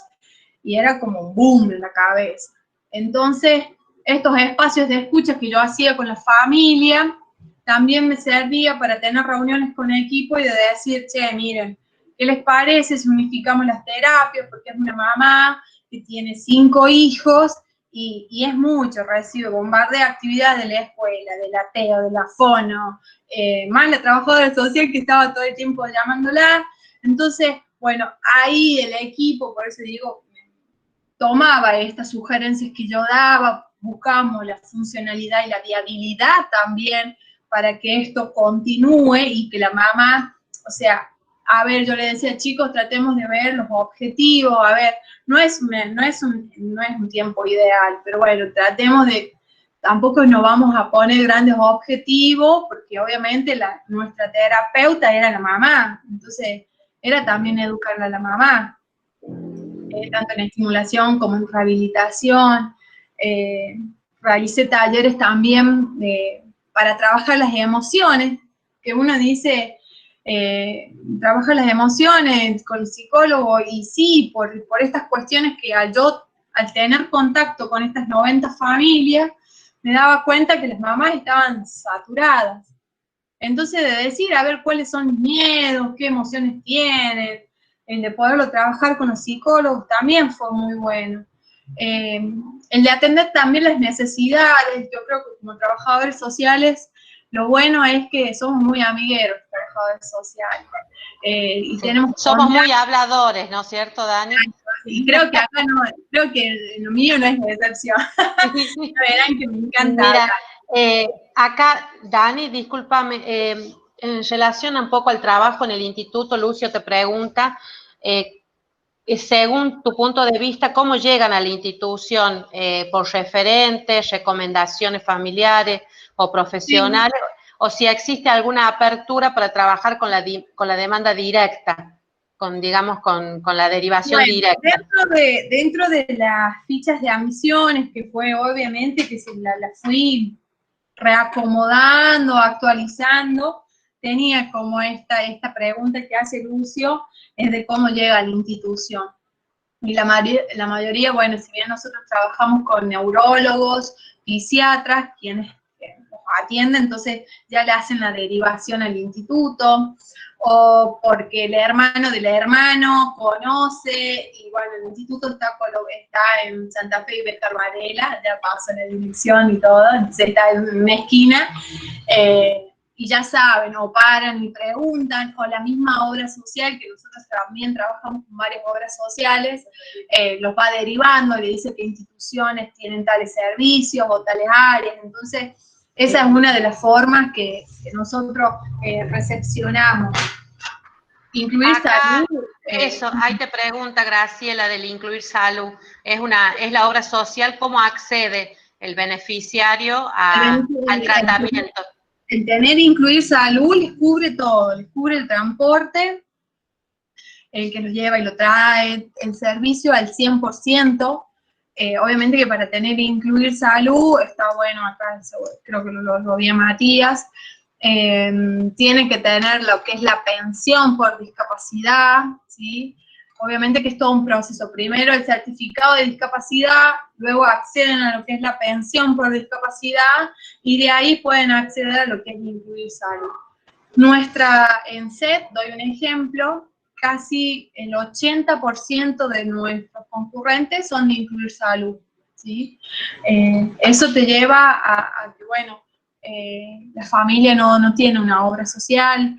y era como un boom en la cabeza. Entonces, estos espacios de escucha que yo hacía con la familia, también me servía para tener reuniones con el equipo y de decir, che, miren, ¿qué les parece si unificamos las terapias? Porque es una mamá que tiene 5 hijos y es mucho, recibe bombardeo de actividades de la escuela, del ateo, de la fono, más la trabajadora social que estaba todo el tiempo llamándola. Entonces, bueno, ahí el equipo, por eso digo, tomaba estas sugerencias que yo daba, buscamos la funcionalidad y la viabilidad también para que esto continúe y que la mamá, o sea, a ver, yo le decía, chicos, tratemos de ver los objetivos, a ver, no es un tiempo ideal, pero bueno, tratemos de, tampoco nos vamos a poner grandes objetivos, porque obviamente nuestra terapeuta era la mamá, entonces era también educarla a la mamá, tanto en estimulación como en rehabilitación. Realicé talleres también para trabajar las emociones, que uno dice, trabaja las emociones con el psicólogo, y sí, por estas cuestiones que al tener contacto con estas 90 familias, me daba cuenta que las mamás estaban saturadas. Entonces, de decir, a ver, cuáles son mis miedos, qué emociones tienen, el de poderlo trabajar con los psicólogos también fue muy bueno. El de atender también las necesidades, yo creo que como trabajadores sociales, lo bueno es que somos muy amigueros, trabajadores sociales. Y sí, tenemos somos muy habladores, ¿no es cierto, Dani? Y creo que acá no, creo que lo mío no es la excepción. Verán que me encanta. Mira, acá, Dani, discúlpame, en relación un poco al trabajo en el instituto, Lucio te pregunta, según tu punto de vista, ¿cómo llegan a la institución? ¿Por referentes, recomendaciones familiares o profesionales? Sí. O si existe alguna apertura para trabajar con la demanda directa, digamos, con la derivación directa. Dentro de las fichas de admisiones, que fue obviamente que la fui reacomodando, actualizando, tenía como esta pregunta que hace Lucio, es de cómo llega a la institución. Y la mayoría, bueno, si bien nosotros trabajamos con neurólogos, fisiatras, quienes nos atienden, entonces ya le hacen la derivación al instituto, o porque el hermano del hermano conoce, y bueno, el instituto está en Santa Fe y Becar Varela, ya pasó la dirección y todo, entonces está en una esquina, y ya saben, o paran y preguntan, o la misma obra social, que nosotros también trabajamos con varias obras sociales, los va derivando, le dice qué instituciones tienen tales servicios o tales áreas, entonces esa es una de las formas que nosotros recepcionamos. Incluir acá, salud. Eso, ahí te pregunta Graciela del incluir salud. Es la obra social, ¿cómo accede el beneficiario al tratamiento? El tener incluir salud les cubre todo, les cubre el transporte, el que los lleva y lo trae, el servicio al 100%. Obviamente que para tener incluir salud, está bueno, acá creo que lo vi a Matías, tiene que tener lo que es la pensión por discapacidad, ¿sí? Obviamente que es todo un proceso. Primero el certificado de discapacidad, luego acceden a lo que es la pensión por discapacidad, y de ahí pueden acceder a lo que es incluir salud. Nuestra ENSET, doy un ejemplo, casi el 80% de nuestros concurrentes son de incluir salud, ¿sí? Eso te lleva a que, bueno, la familia no tiene una obra social,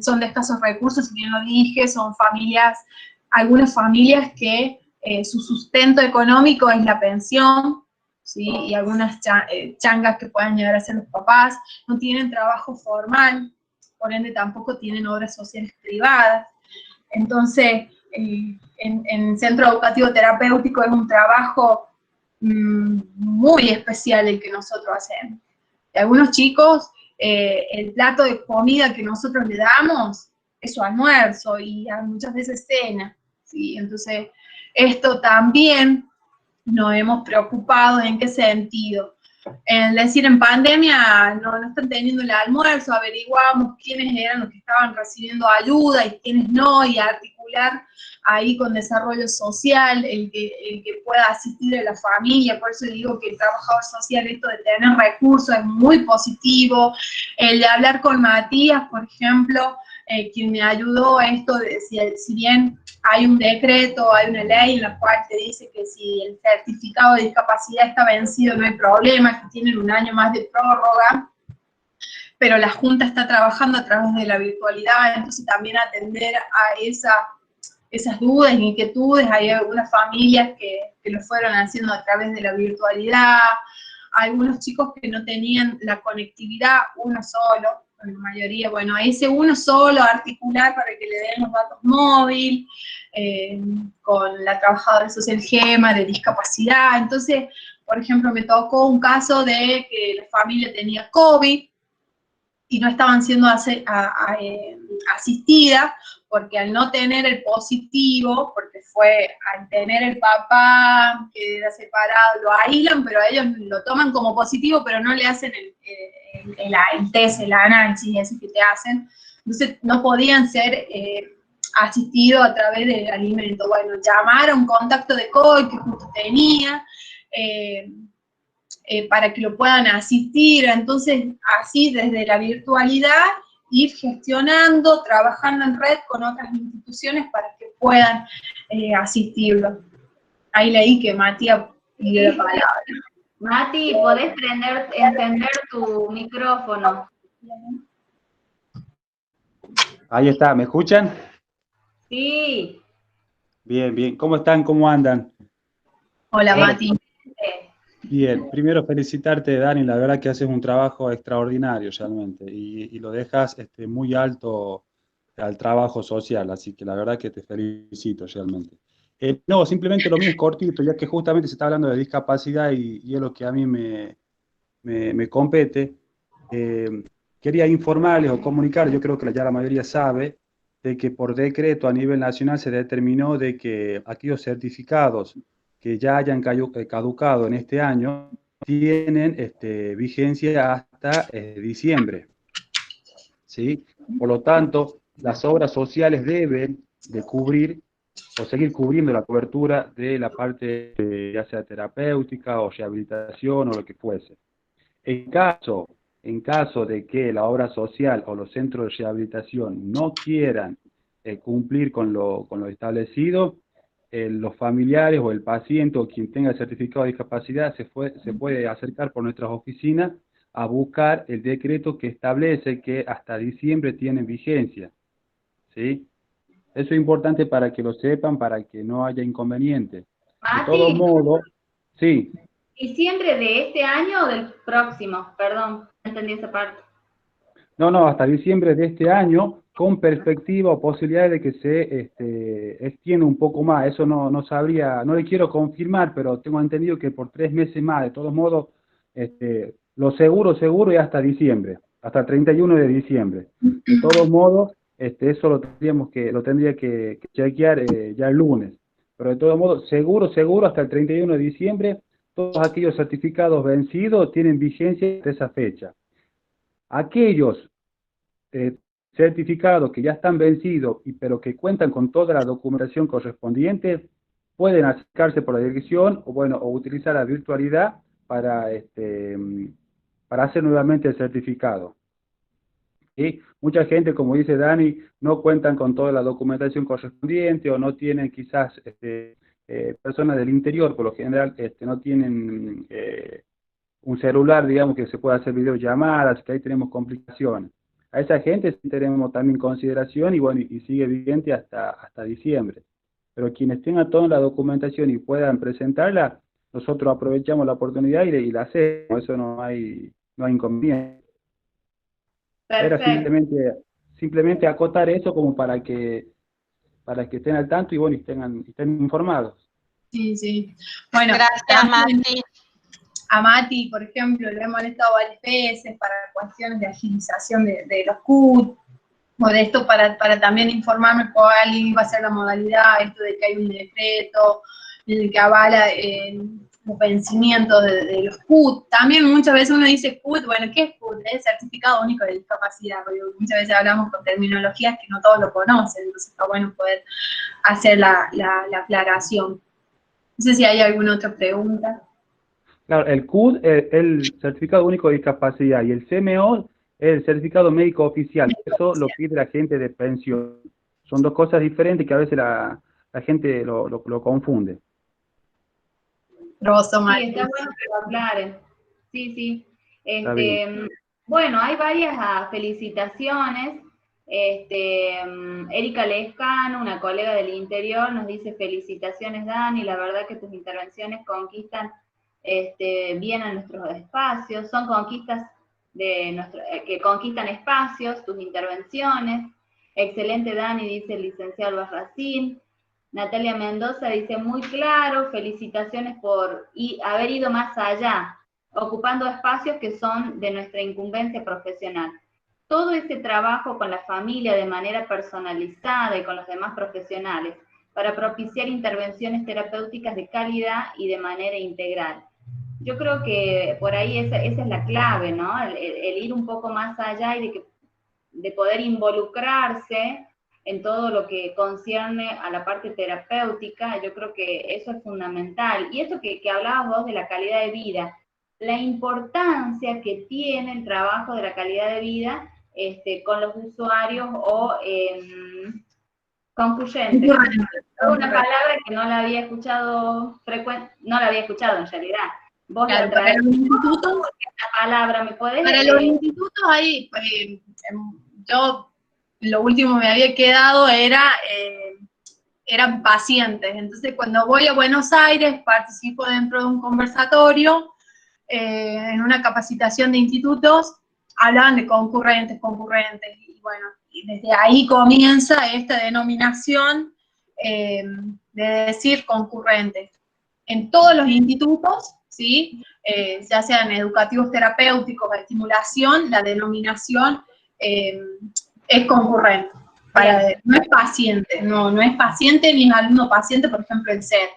son de escasos recursos, si bien lo dije, son algunas familias que su sustento económico es la pensión, ¿sí? Y algunas changas que puedan llegar a ser los papás, no tienen trabajo formal, por ende tampoco tienen obras sociales privadas. Entonces, en centro educativo terapéutico es un trabajo muy especial el que nosotros hacemos. Y algunos chicos, el plato de comida que nosotros le damos es su almuerzo y muchas veces cena, ¿sí? Entonces, esto también nos hemos preocupado. ¿En qué sentido? Es decir, en pandemia no están teniendo el almuerzo, averiguamos quiénes eran los que estaban recibiendo ayuda y quiénes no, y articular ahí con desarrollo social, el que pueda asistir a la familia. Por eso digo que el trabajador social, esto de tener recursos es muy positivo. El de hablar con Matías, por ejemplo, quien me ayudó a esto, de si bien hay un decreto, hay una ley en la cual te dice que si el certificado de discapacidad está vencido no hay problema, que tienen un año más de prórroga, pero la Junta está trabajando a través de la virtualidad, entonces también atender a esas dudas y inquietudes. Hay algunas familias que lo fueron haciendo a través de la virtualidad, algunos chicos que no tenían la conectividad, uno solo, la mayoría, bueno, a ese uno solo articular para que le den los datos móviles, con la trabajadora social Gema de discapacidad. Entonces, por ejemplo, me tocó un caso de que la familia tenía COVID y no estaban siendo asistidas, porque al no tener el positivo, porque fue al tener el papá que era separado, lo aíslan, pero ellos lo toman como positivo, pero no le hacen el test, el análisis ese que te hacen. Entonces no podían ser asistidos a través del alimento. Bueno, llamar a un contacto de COVID que justo tenía, para que lo puedan asistir. Entonces, así desde la virtualidad, ir gestionando, trabajando en red con otras instituciones para que puedan asistirlo. Ahí leí que Matías pidió la palabra. Mati, ¿podés encender tu micrófono? Ahí está, ¿me escuchan? Sí. Bien, bien. ¿Cómo están? ¿Cómo andan? Hola, Mati. Bien, primero felicitarte, Dani, la verdad que haces un trabajo extraordinario realmente y lo dejas muy alto al trabajo social, así que la verdad que te felicito realmente. No, simplemente lo mío es cortito, ya que justamente se está hablando de discapacidad y es lo que a mí me compete. Quería informarles o comunicar, yo creo que ya la mayoría sabe, de que por decreto a nivel nacional se determinó de que aquellos certificados que ya hayan caducado en este año tienen vigencia hasta diciembre, ¿sí? Por lo tanto, las obras sociales deben de cubrir o seguir cubriendo la cobertura de la parte ya sea terapéutica o rehabilitación o lo que fuese. En caso de que la obra social o los centros de rehabilitación no quieran cumplir con lo establecido, los familiares o el paciente o quien tenga el certificado de discapacidad se puede acercar por nuestras oficinas a buscar el decreto que establece que hasta diciembre tienen vigencia, ¿sí? Eso es importante para que lo sepan, para que no haya inconvenientes. De todos modos, sí. ¿Diciembre de este año o del próximo? Perdón, no entendí esa parte. No, hasta diciembre de este año, con perspectiva o posibilidad de que se extienda un poco más. Eso no sabría, no le quiero confirmar, pero tengo entendido que por 3 meses más. De todos modos, lo seguro es hasta diciembre, hasta el 31 de diciembre. De todos modos, eso lo tendría que chequear ya el lunes. Pero de todos modos, seguro hasta el 31 de diciembre, todos aquellos certificados vencidos tienen vigencia hasta esa fecha. Aquellos certificados que ya están vencidos, pero que cuentan con toda la documentación correspondiente, pueden acercarse por la dirección o utilizar la virtualidad para hacer nuevamente el certificado. ¿Sí? Mucha gente, como dice Dani, no cuentan con toda la documentación correspondiente o no tienen quizás personas del interior, por lo general no tienen un celular, digamos, que se pueda hacer videollamadas, que ahí tenemos complicaciones. A esa gente sí tenemos también consideración y sigue vigente hasta diciembre. Pero quienes tengan toda la documentación y puedan presentarla, nosotros aprovechamos la oportunidad y la hacemos, eso no hay inconveniente. Perfecto. Era simplemente acotar eso como para que estén al tanto y estén informados. Sí. Bueno, gracias, Mati. A Mati, por ejemplo, le he molestado varias veces para cuestiones de agilización de los CUT, o de esto para también informarme cuál iba a ser la modalidad, esto de que hay un decreto. en el que avala los vencimientos de los CUT. También muchas veces uno dice CUT, bueno, ¿qué es CUT? Es Certificado Único de Discapacidad, porque muchas veces hablamos con terminologías que no todos lo conocen, entonces está bueno poder hacer la aclaración. No sé si hay alguna otra pregunta. Claro, el CUD es el Certificado Único de Discapacidad y el CMO es el Certificado Médico Oficial. Eso lo pide la gente de pensión. Son dos cosas diferentes que a veces la gente lo confunde. Sí, está bueno que lo aclaren. Sí, sí. Bueno, hay varias felicitaciones. Erika Lescano, una colega del interior, nos dice: felicitaciones, Dani, la verdad que tus intervenciones conquistan bien a nuestros espacios, son conquistas que conquistan espacios, tus intervenciones. Excelente, Dani, dice el licenciado Barracín. Natalia Mendoza dice: muy claro, felicitaciones por haber ido más allá, ocupando espacios que son de nuestra incumbencia profesional. Todo ese trabajo con la familia de manera personalizada y con los demás profesionales, para propiciar intervenciones terapéuticas de calidad y de manera integral. Yo creo que por ahí esa es la clave, ¿no? El ir un poco más allá y de poder involucrarse en todo lo que concierne a la parte terapéutica. Yo creo que eso es fundamental. Y esto que hablabas vos de la calidad de vida, la importancia que tiene el trabajo de la calidad de vida con los usuarios o concluyentes. Una palabra que no la había escuchado no la había escuchado en realidad. Vos claro, la traes. para los institutos, esta palabra, ¿me podés? Para los institutos hay, yo lo último me había quedado eran pacientes. Entonces cuando voy a Buenos Aires participo dentro de un conversatorio, en una capacitación de institutos, hablaban de concurrentes, y bueno, y desde ahí comienza esta denominación de decir concurrentes. En todos los institutos, ¿sí? Ya sean educativos terapéuticos, de estimulación, la denominación es concurrente. No es paciente, no es paciente ni es alumno paciente, por ejemplo, en SED.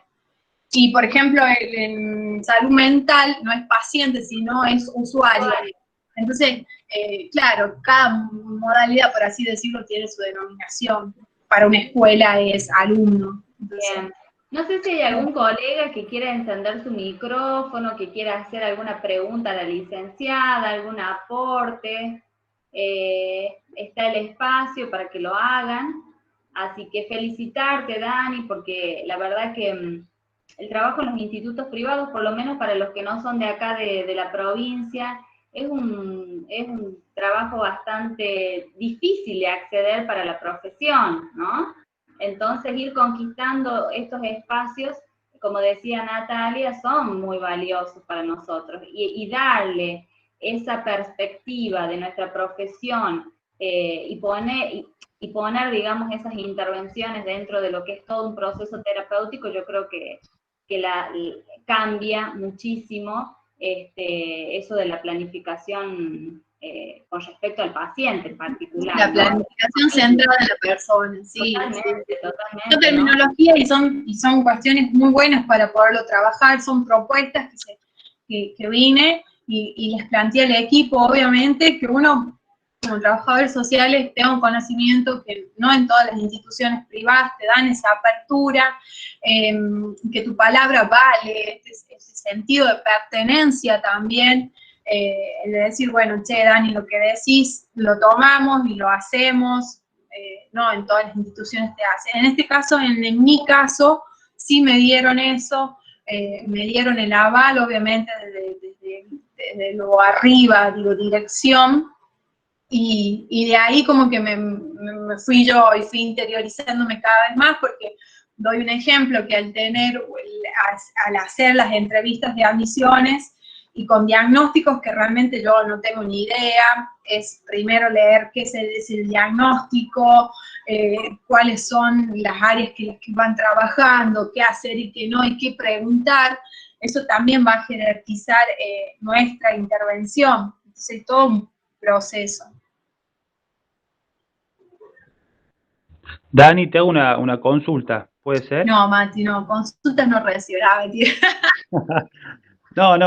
Y, por ejemplo, en salud mental no es paciente, sino es usuario. Entonces, claro, cada modalidad, por así decirlo, tiene su denominación. Para una escuela es alumno. Entonces, bien. No sé si hay algún colega que quiera encender su micrófono, que quiera hacer alguna pregunta a la licenciada, algún aporte. Está el espacio para que lo hagan. Así que felicitarte, Dani, porque la verdad que el trabajo en los institutos privados, por lo menos para los que no son de acá, de la provincia, es un trabajo bastante difícil de acceder para la profesión, ¿no? Entonces, ir conquistando estos espacios, como decía Natalia, son muy valiosos para nosotros. Y darle esa perspectiva de nuestra profesión y poner, digamos, esas intervenciones dentro de lo que es todo un proceso terapéutico, yo creo que cambia muchísimo eso de la planificación con respecto al paciente en particular. La planificación centrada en la persona, sí. Totalmente. Son terminología y son cuestiones muy buenas para poderlo trabajar, son propuestas que vine y les planteé al equipo, obviamente, que uno, como trabajadores sociales, tenga un conocimiento que no en todas las instituciones privadas te dan esa apertura, que tu palabra vale, ese sentido de pertenencia también, de decir, bueno, che, Dani, lo que decís lo tomamos y lo hacemos, no en todas las instituciones te hacen. En este caso, en mi caso, sí me dieron eso, me dieron el aval, obviamente, desde lo arriba, digo, dirección, y de ahí como que me fui yo y fui interiorizándome cada vez más, porque doy un ejemplo que al hacer las entrevistas de admisiones y con diagnósticos que realmente yo no tengo ni idea, es primero leer qué es el diagnóstico, cuáles son las áreas que van trabajando, qué hacer y qué no, y qué preguntar. Eso también va a jerarquizar nuestra intervención. Entonces, todo un proceso. Dani, te hago una consulta. ¿Puede ser? No, Mati, no, consultas no recibo, mentira. No,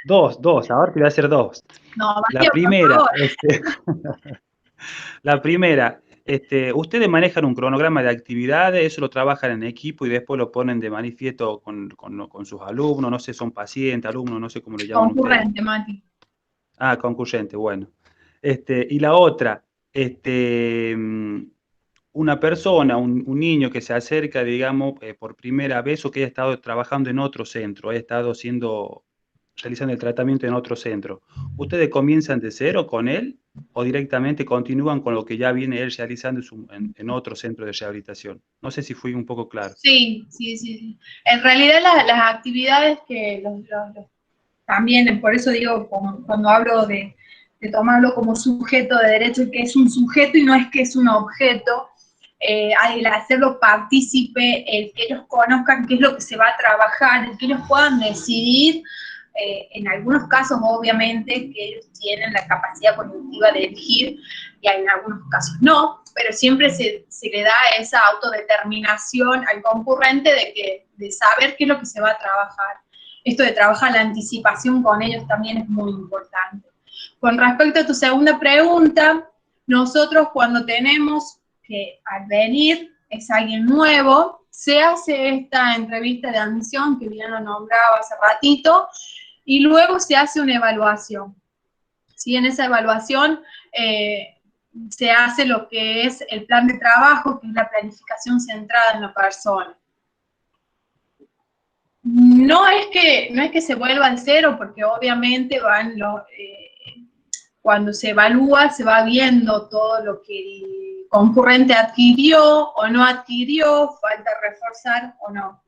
dos, ahora te voy a hacer dos. No, La Matías, primera, por la primera, ustedes manejan un cronograma de actividades, eso lo trabajan en equipo y después lo ponen de manifiesto con sus alumnos, no sé, son pacientes, alumnos, no sé cómo le llaman ustedes. concurrente, Mati. Ah, concurrente, bueno. Y la otra, una persona, un niño que se acerca, digamos, por primera vez o que haya estado trabajando en otro centro, haya estado realizando el tratamiento en otro centro, ¿ustedes comienzan de cero con él o directamente continúan con lo que ya viene él realizando en otro centro de rehabilitación? No sé si fui un poco claro. Sí. En realidad las actividades que también, por eso digo, cuando hablo de tomarlo como sujeto de derecho, que es un sujeto y no es que es un objeto, al hacerlo partícipe, el que ellos conozcan qué es lo que se va a trabajar, el que ellos puedan decidir, en algunos casos obviamente que ellos tienen la capacidad cognitiva de elegir y en algunos casos no, pero siempre se le da esa autodeterminación al concurrente de saber qué es lo que se va a trabajar. Esto de trabajar la anticipación con ellos también es muy importante. Con respecto a tu segunda pregunta, nosotros cuando tenemos que al venir es alguien nuevo, se hace esta entrevista de admisión que bien lo nombraba hace ratito, y luego se hace una evaluación. ¿Sí? En esa evaluación se hace lo que es el plan de trabajo, que es la planificación centrada en la persona. No es que se vuelva al cero, porque obviamente cuando se evalúa se va viendo todo lo que el concurrente adquirió o no adquirió, falta reforzar o no.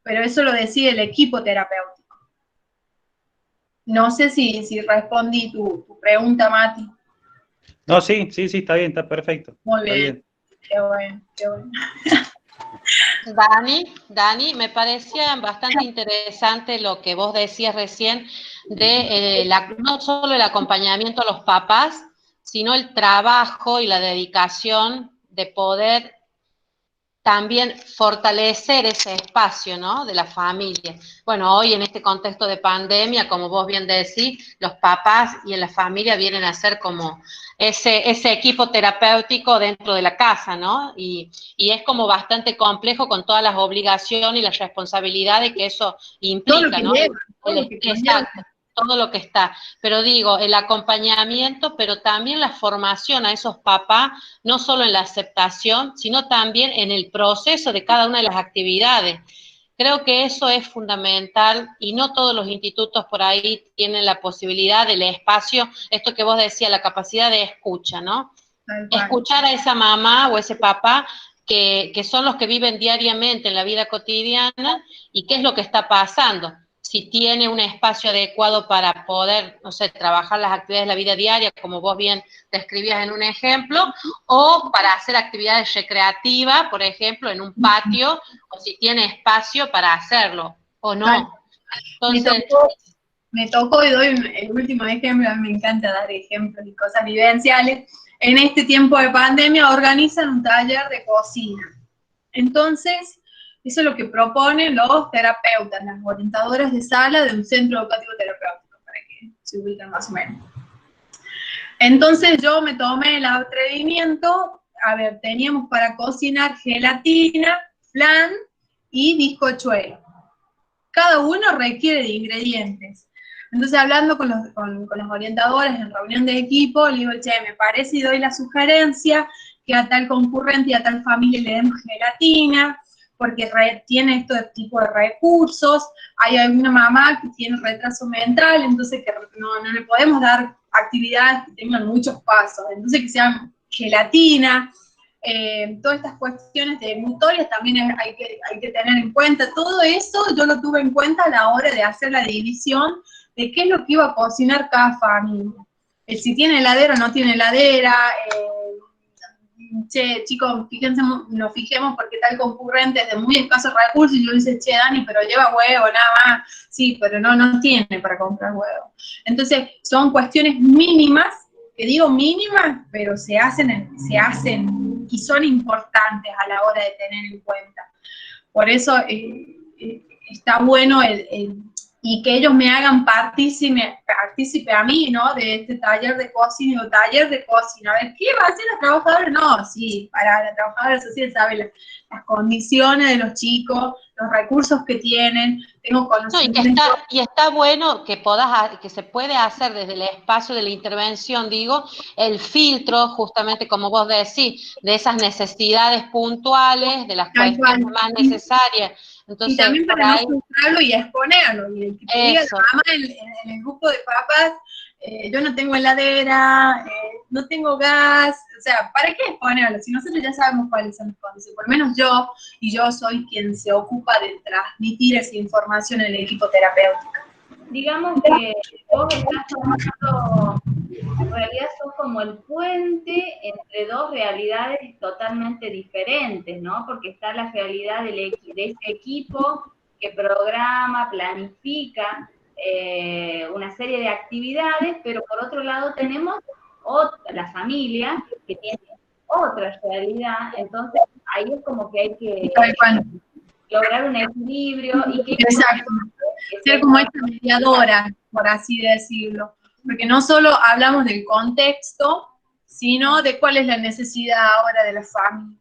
Pero eso lo decide el equipo terapéutico. No sé si respondí tu pregunta, Mati. No, sí, está bien, está perfecto. Muy bien. Bien. Qué bueno. Dani, me parecía bastante interesante lo que vos decías recién de no solo el acompañamiento a los papás, sino el trabajo y la dedicación de poder también fortalecer ese espacio, ¿no?, de la familia. Bueno, hoy en este contexto de pandemia, como vos bien decís, los papás y en la familia vienen a ser como ese equipo terapéutico dentro de la casa, ¿no? Y es como bastante complejo con todas las obligaciones y las responsabilidades que eso implica, ¿no? Exacto. Todo lo que está, pero digo, el acompañamiento, pero también la formación a esos papás, no solo en la aceptación, sino también en el proceso de cada una de las actividades. Creo que eso es fundamental y no todos los institutos por ahí tienen la posibilidad del espacio, esto que vos decías, la capacidad de escucha, ¿no? Escuchar a esa mamá o ese papá que son los que viven diariamente en la vida cotidiana y qué es lo que está pasando. Si tiene un espacio adecuado para poder, no sé, trabajar las actividades de la vida diaria, como vos bien describías en un ejemplo, o para hacer actividades recreativas, por ejemplo, en un patio, o si tiene espacio para hacerlo, o no. Entonces, me tocó y doy el último ejemplo, a mí me encanta dar ejemplos y cosas vivenciales. En este tiempo de pandemia organizan un taller de cocina. Entonces, eso es lo que proponen los terapeutas, las orientadoras de sala de un centro educativo terapéutico, para que se ubiquen más o menos. Entonces yo me tomé el atrevimiento, teníamos para cocinar gelatina, flan y bizcochuelo. Cada uno requiere de ingredientes. Entonces, hablando con los orientadores en reunión de equipo, le digo, che, me parece y doy la sugerencia que a tal concurrente y a tal familia le demos gelatina, porque tiene este tipo de recursos. Hay alguna mamá que tiene retraso mental, entonces que no le podemos dar actividades que tengan muchos pasos, entonces que sean gelatina. Todas estas cuestiones de motorias también hay que tener en cuenta. Todo eso yo lo tuve en cuenta a la hora de hacer la división de qué es lo que iba a cocinar cada familia. Si tiene heladera o no tiene heladera. Che, chicos, fíjense, nos fijemos porque tal concurrente es de muy escasos recursos, y yo le dice, che, Dani, pero lleva huevo, nada más. Sí, pero no tiene para comprar huevo. Entonces, son cuestiones mínimas, que digo mínimas, pero se hacen y son importantes a la hora de tener en cuenta. Por eso está bueno y que ellos me hagan partícipe a mí, ¿no? De este taller de cocina o taller de cocina. A ver, ¿qué va a hacer la trabajadora? No, sí, para la trabajadora social sabe las condiciones de los chicos, los recursos que tienen, tengo conocimiento. No, y está bueno que que se puede hacer desde el espacio de la intervención, digo, el filtro, justamente como vos decís, de esas necesidades puntuales, de las cuestiones más necesarias. Entonces, y también para no frustrarlo y exponerlo, y el que te diga la mamá en el grupo de papás, yo no tengo heladera, no tengo gas, o sea, ¿para qué exponerlo? Si nosotros ya sabemos cuáles son las condiciones, por lo menos yo soy quien se ocupa de transmitir esa información en el equipo terapéutico. Digamos que vos estás tomando, en realidad sos como el puente entre dos realidades totalmente diferentes, ¿no? Porque está la realidad de ese equipo que programa, planifica una serie de actividades, pero por otro lado tenemos la familia que tiene otra realidad, entonces ahí es como que hay que lograr un equilibrio y que... Exacto. Ser como esta mediadora, por así decirlo, porque no solo hablamos del contexto, sino de cuál es la necesidad ahora de la familia.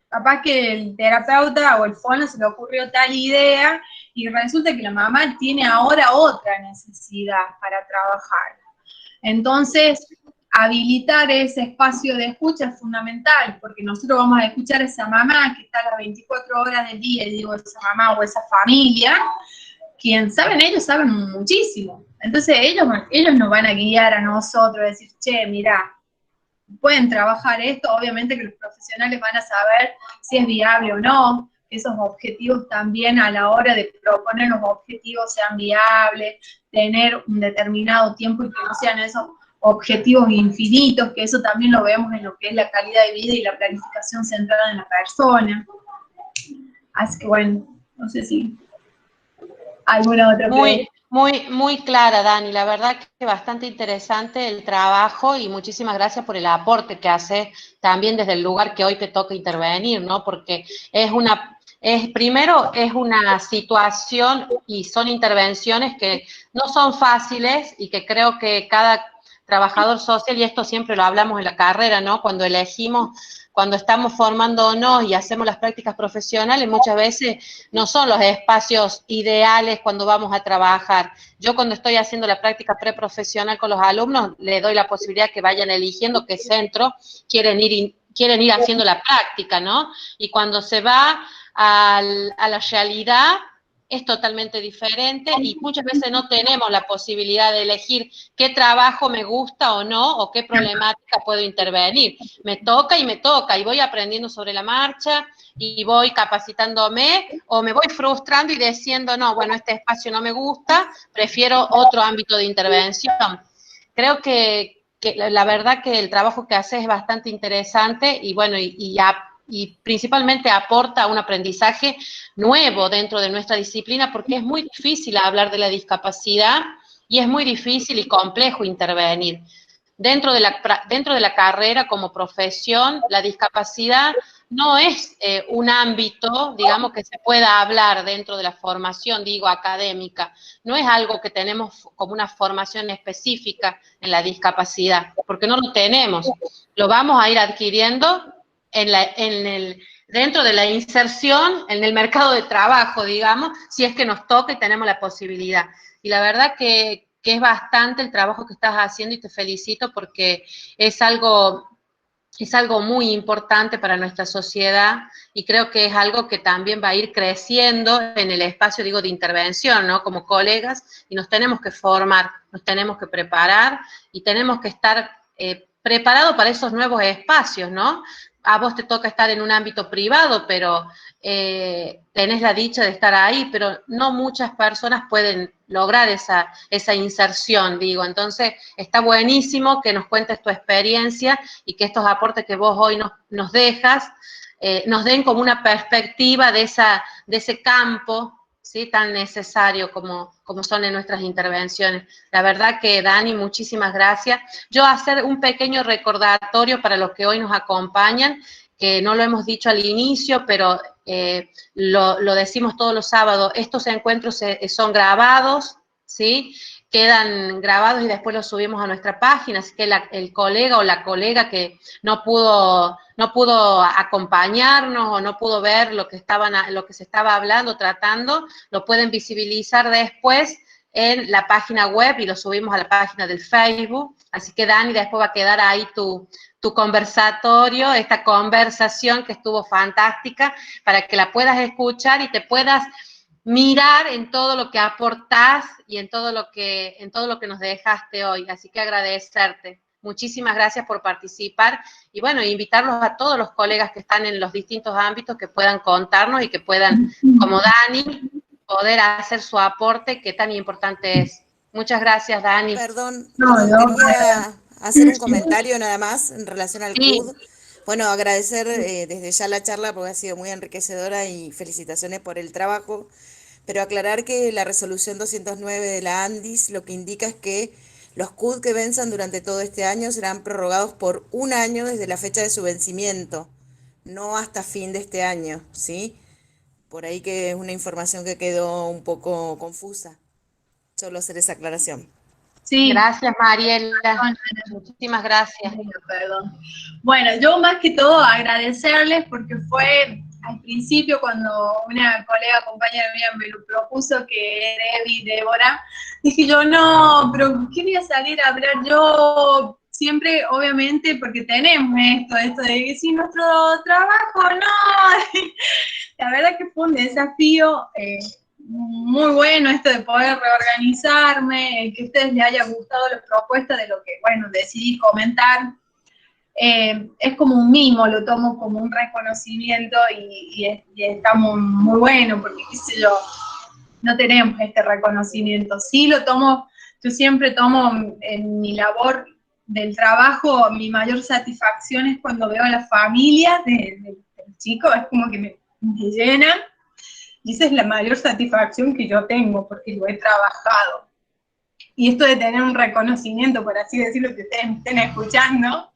Capaz que el terapeuta o el fono se le ocurrió tal idea y resulta que la mamá tiene ahora otra necesidad para trabajar. Entonces, habilitar ese espacio de escucha es fundamental, porque nosotros vamos a escuchar a esa mamá que está a las 24 horas del día, y digo, esa mamá o esa familia, quien saben, ellos saben muchísimo. Entonces ellos nos van a guiar a nosotros, a decir, che, mirá, pueden trabajar esto, obviamente que los profesionales van a saber si es viable o no, que esos objetivos también a la hora de proponer los objetivos sean viables, tener un determinado tiempo y que no sean esos objetivos infinitos, que eso también lo vemos en lo que es la calidad de vida y la planificación centrada en la persona. Así que bueno, no sé si alguna otra pregunta. Muy clara, Dani. La verdad que bastante interesante el trabajo y muchísimas gracias por el aporte que haces también desde el lugar que hoy te toca intervenir, ¿no? Porque primero es una situación y son intervenciones que no son fáciles y que creo que cada trabajador social, y esto siempre lo hablamos en la carrera, ¿no? Cuando estamos formándonos y hacemos las prácticas profesionales, muchas veces no son los espacios ideales cuando vamos a trabajar. Yo cuando estoy haciendo la práctica preprofesional con los alumnos, les doy la posibilidad que vayan eligiendo qué centro quieren ir haciendo la práctica, ¿no? Y cuando se va a la realidad, es totalmente diferente y muchas veces no tenemos la posibilidad de elegir qué trabajo me gusta o no, o qué problemática puedo intervenir. Me toca y voy aprendiendo sobre la marcha y voy capacitándome o me voy frustrando y diciendo, no, bueno, este espacio no me gusta, prefiero otro ámbito de intervención. Creo que la verdad que el trabajo que haces es bastante interesante y bueno, y principalmente aporta un aprendizaje nuevo dentro de nuestra disciplina porque es muy difícil hablar de la discapacidad y es muy difícil y complejo intervenir. Dentro de la carrera como profesión, la discapacidad no es un ámbito, digamos, que se pueda hablar dentro de la formación, digo, académica. No es algo que tenemos como una formación específica en la discapacidad, porque no lo tenemos. Lo vamos a ir adquiriendo dentro de la inserción en el mercado de trabajo, digamos, si es que nos toca y tenemos la posibilidad. Y la verdad que es bastante el trabajo que estás haciendo y te felicito porque es algo muy importante para nuestra sociedad y creo que es algo que también va a ir creciendo en el espacio, digo, de intervención, ¿no? Como colegas, y nos tenemos que formar, nos tenemos que preparar y tenemos que estar preparados para esos nuevos espacios, ¿no? A vos te toca estar en un ámbito privado, pero tenés la dicha de estar ahí, pero no muchas personas pueden lograr esa inserción, digo. Entonces, está buenísimo que nos cuentes tu experiencia y que estos aportes que vos hoy nos dejas nos den como una perspectiva de ese campo, ¿sí? Tan necesario como son en nuestras intervenciones. La verdad que, Dani, muchísimas gracias. Yo hacer un pequeño recordatorio para los que hoy nos acompañan, que no lo hemos dicho al inicio, pero lo decimos todos los sábados, estos encuentros son grabados, ¿sí? Quedan grabados y después los subimos a nuestra página, así que el colega o la colega que no pudo acompañarnos o no pudo ver lo que se estaba hablando, tratando, lo pueden visibilizar después en la página web y lo subimos a la página del Facebook. Así que, Dani, después va a quedar ahí tu conversatorio, esta conversación que estuvo fantástica, para que la puedas escuchar y te puedas mirar en todo lo que aportás y en todo lo que nos dejaste hoy. Así que agradecerte. Muchísimas gracias por participar y bueno, invitarlos a todos los colegas que están en los distintos ámbitos que puedan contarnos y que puedan, como Dani, poder hacer su aporte que tan importante es. Muchas gracias, Dani. Perdón, quería hacer un comentario nada más en relación al CUD. Bueno, agradecer desde ya la charla porque ha sido muy enriquecedora y felicitaciones por el trabajo, pero aclarar que la resolución 209 de la ANDIS lo que indica es que los CUD que venzan durante todo este año serán prorrogados por un año desde la fecha de su vencimiento, no hasta fin de este año, ¿sí? Por ahí que es una información que quedó un poco confusa. Solo hacer esa aclaración. Sí. Gracias, Mariela. Muchísimas gracias. Perdón. Bueno, yo más que todo agradecerles porque fue al principio cuando una colega, compañera mía me lo propuso, que era Evi, Débora, dije yo, no, pero ¿qué voy a salir a hablar yo? Siempre, obviamente, porque tenemos esto de que si nuestro trabajo, no. La verdad que fue un desafío muy bueno esto de poder reorganizarme, que a ustedes les haya gustado la propuesta de lo que, bueno, decidí comentar. Es como un mimo, lo tomo como un reconocimiento y está muy bueno, porque, qué sé yo, no tenemos este reconocimiento. Sí lo tomo, yo siempre tomo en mi labor del trabajo, mi mayor satisfacción es cuando veo a la familia del chico, es como que me llenan, y esa es la mayor satisfacción que yo tengo, porque lo he trabajado. Y esto de tener un reconocimiento, por así decirlo, que ustedes me estén escuchando,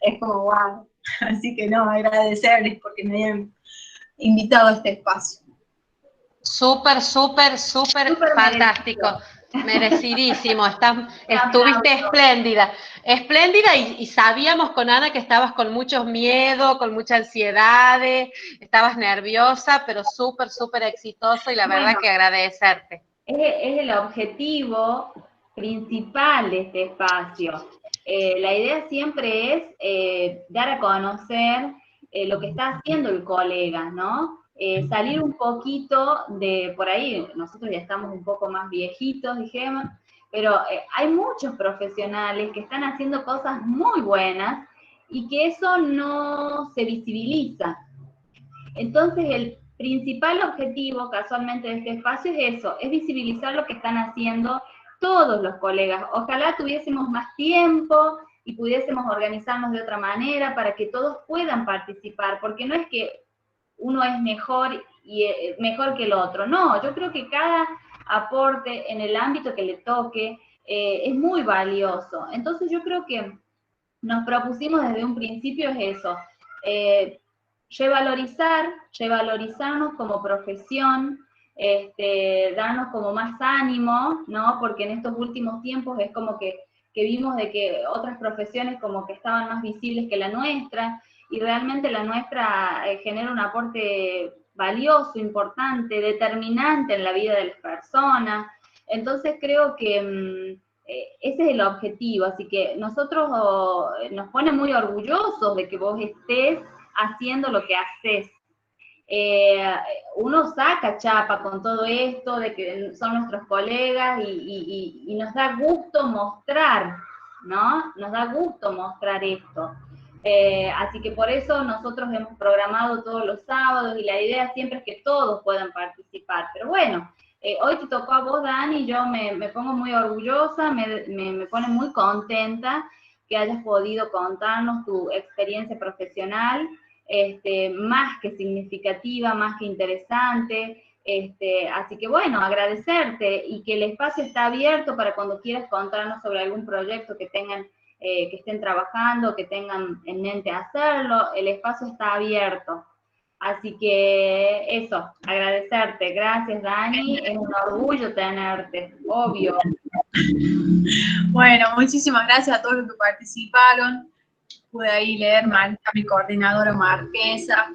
es como wow. Así que no, agradecerles porque me hayan invitado a este espacio. Súper fantástico. Merecidísimo. Estuviste espléndida. Espléndida y sabíamos con Ana que estabas con mucho miedo, con mucha ansiedad, estabas nerviosa, pero súper exitoso y la verdad que agradecerte. Es el objetivo principal de este espacio. La idea siempre es dar a conocer lo que está haciendo el colega, ¿no? Salir un poquito de, por ahí, nosotros ya estamos un poco más viejitos, dijimos, pero hay muchos profesionales que están haciendo cosas muy buenas y que eso no se visibiliza. Entonces, el principal objetivo, casualmente, de este espacio es eso, es visibilizar lo que están haciendo todos los colegas. Ojalá tuviésemos más tiempo y pudiésemos organizarnos de otra manera para que todos puedan participar, porque no es que uno es mejor que el otro. No, yo creo que cada aporte en el ámbito que le toque es muy valioso. Entonces yo creo que nos propusimos desde un principio es eso, revalorizarnos como profesión, darnos como más ánimo, ¿no? Porque en estos últimos tiempos es como que vimos de que otras profesiones como que estaban más visibles que la nuestra, y realmente la nuestra genera un aporte valioso, importante, determinante en la vida de las personas. Entonces creo que ese es el objetivo, así que nosotros nos pone muy orgullosos de que vos estés haciendo lo que haces. Uno saca chapa con todo esto, de que son nuestros colegas y nos da gusto mostrar, ¿no? Nos da gusto mostrar esto. Así que por eso nosotros hemos programado todos los sábados y la idea siempre es que todos puedan participar. Pero bueno, hoy te tocó a vos, Dani, yo me pongo muy orgullosa, me pone muy contenta que hayas podido contarnos tu experiencia profesional, más que significativa, más que interesante. Así que bueno, agradecerte y que el espacio está abierto para cuando quieras contarnos sobre algún proyecto que tengan, que estén trabajando, que tengan en mente hacerlo, el espacio está abierto. Así que eso, agradecerte. Gracias, Dani. Es un orgullo tenerte, obvio. Bueno, muchísimas gracias a todos los que participaron. Pude ahí leer a mi coordinadora Marquesa.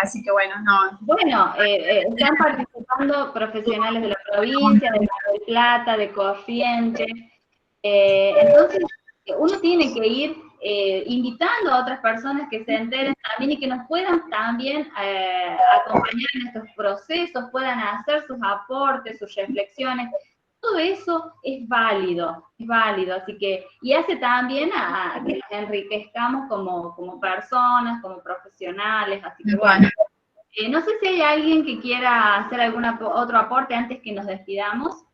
Así que bueno, no. Bueno, están participando profesionales de la provincia, de Mar del Plata, de Corrientes. Entonces, uno tiene que ir invitando a otras personas que se enteren también y que nos puedan también acompañar en estos procesos, puedan hacer sus aportes, sus reflexiones. Todo eso es válido, así que, y hace también a que nos enriquezcamos como personas, como profesionales, así que bueno. No sé si hay alguien que quiera hacer algún otro aporte antes que nos despidamos.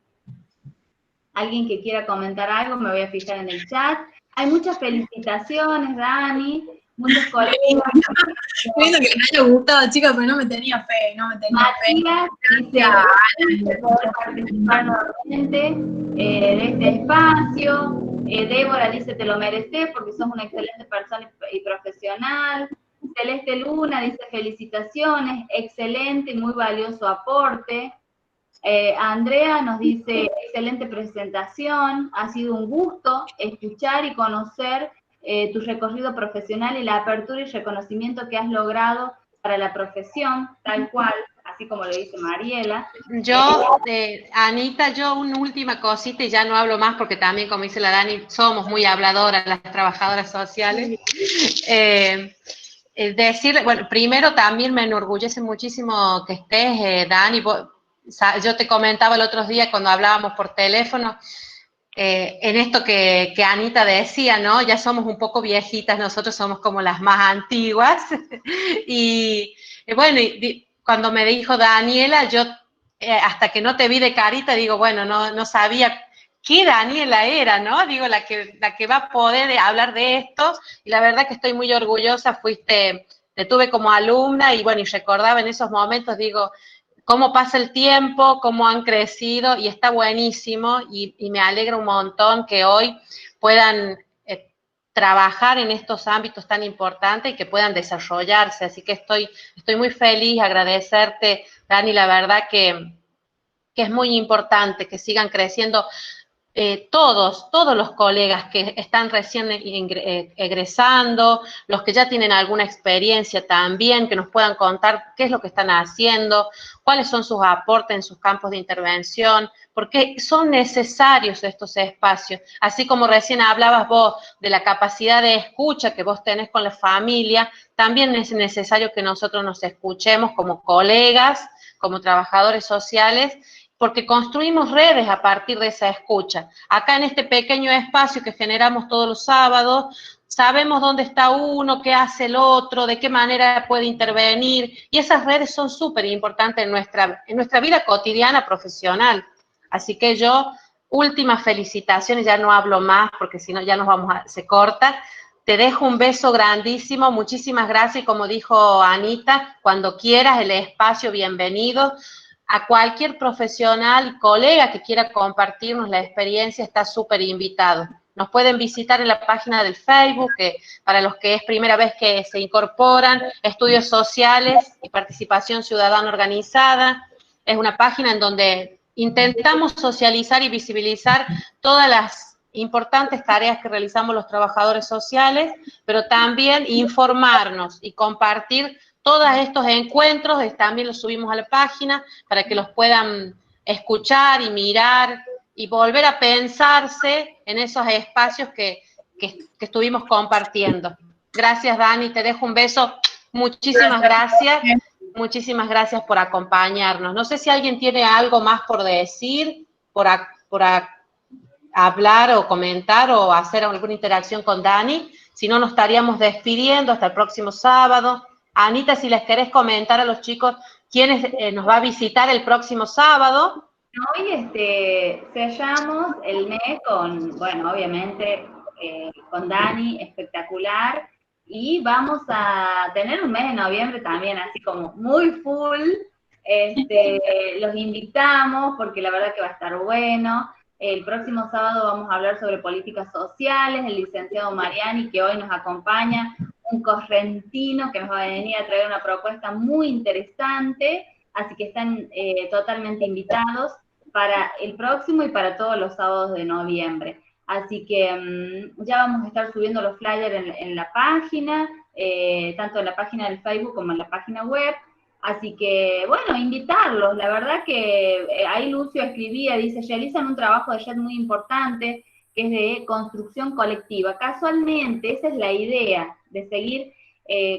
Alguien que quiera comentar algo, me voy a fijar en el chat. Hay muchas felicitaciones, Dani, muchos colegas. Lindo que les haya gustado, chicas, pero no me tenía fe, Matías dice, poder participar nuevamente de este espacio. Débora dice, te lo mereces porque sos una excelente persona y profesional. Celeste Luna dice, felicitaciones, excelente y muy valioso aporte. Andrea nos dice, excelente presentación, ha sido un gusto escuchar y conocer tu recorrido profesional y la apertura y reconocimiento que has logrado para la profesión, tal cual, así como lo dice Mariela. Yo, Anita, yo una última cosita y ya no hablo más porque también, como dice la Dani, somos muy habladoras las trabajadoras sociales. Decirle, bueno, primero también me enorgullece muchísimo que estés, Dani, yo te comentaba el otro día cuando hablábamos por teléfono, en esto que Anita decía, ¿no? Ya somos un poco viejitas, nosotros somos como las más antiguas. Y bueno, cuando me dijo Daniela, yo hasta que no te vi de carita, digo, bueno, no sabía qué Daniela era, ¿no? Digo, la que va a poder hablar de esto, y la verdad que estoy muy orgullosa, te tuve como alumna, y bueno, y recordaba en esos momentos, digo, cómo pasa el tiempo, cómo han crecido, y está buenísimo, y me alegra un montón que hoy puedan trabajar en estos ámbitos tan importantes y que puedan desarrollarse. Así que estoy muy feliz, agradecerte, Dani, la verdad que es muy importante que sigan creciendo todos los colegas que están recién egresando, los que ya tienen alguna experiencia también, que nos puedan contar qué es lo que están haciendo, cuáles son sus aportes en sus campos de intervención, porque son necesarios estos espacios. Así como recién hablabas vos de la capacidad de escucha que vos tenés con la familia, también es necesario que nosotros nos escuchemos como colegas, como trabajadores sociales, porque construimos redes a partir de esa escucha. Acá en este pequeño espacio que generamos todos los sábados, sabemos dónde está uno, qué hace el otro, de qué manera puede intervenir, y esas redes son súper importantes en nuestra vida cotidiana profesional. Así que yo, últimas felicitaciones, ya no hablo más porque si no ya se corta. Te dejo un beso grandísimo, muchísimas gracias, y como dijo Anita, cuando quieras el espacio, bienvenido. A cualquier profesional y colega que quiera compartirnos la experiencia está súper invitado. Nos pueden visitar en la página del Facebook, que para los que es primera vez que se incorporan, Estudios Sociales y Participación Ciudadana Organizada. Es una página en donde intentamos socializar y visibilizar todas las importantes tareas que realizamos los trabajadores sociales, pero también informarnos y compartir todos estos encuentros, también los subimos a la página para que los puedan escuchar y mirar y volver a pensarse en esos espacios que estuvimos compartiendo. Gracias, Dani, te dejo un beso. Muchísimas gracias. Muchísimas gracias por acompañarnos. No sé si alguien tiene algo más por decir, por hablar o comentar o hacer alguna interacción con Dani. Si no, nos estaríamos despidiendo hasta el próximo sábado. Anita, si les querés comentar a los chicos quiénes nos va a visitar el próximo sábado. Hoy sellamos el mes con, bueno, obviamente con Dani, espectacular, y vamos a tener un mes de noviembre también así como muy full. Los invitamos porque la verdad que va a estar bueno. El próximo sábado vamos a hablar sobre políticas sociales, el licenciado Mariani, que hoy nos acompaña, un correntino que nos va a venir a traer una propuesta muy interesante, así que están totalmente invitados para el próximo y para todos los sábados de noviembre. Así que ya vamos a estar subiendo los flyers en la página, tanto en la página del Facebook como en la página web. Así que, bueno, invitarlos. La verdad que ahí Lucio escribía, dice, realizan un trabajo de JET muy importante, que es de construcción colectiva. Casualmente, esa es la idea, de seguir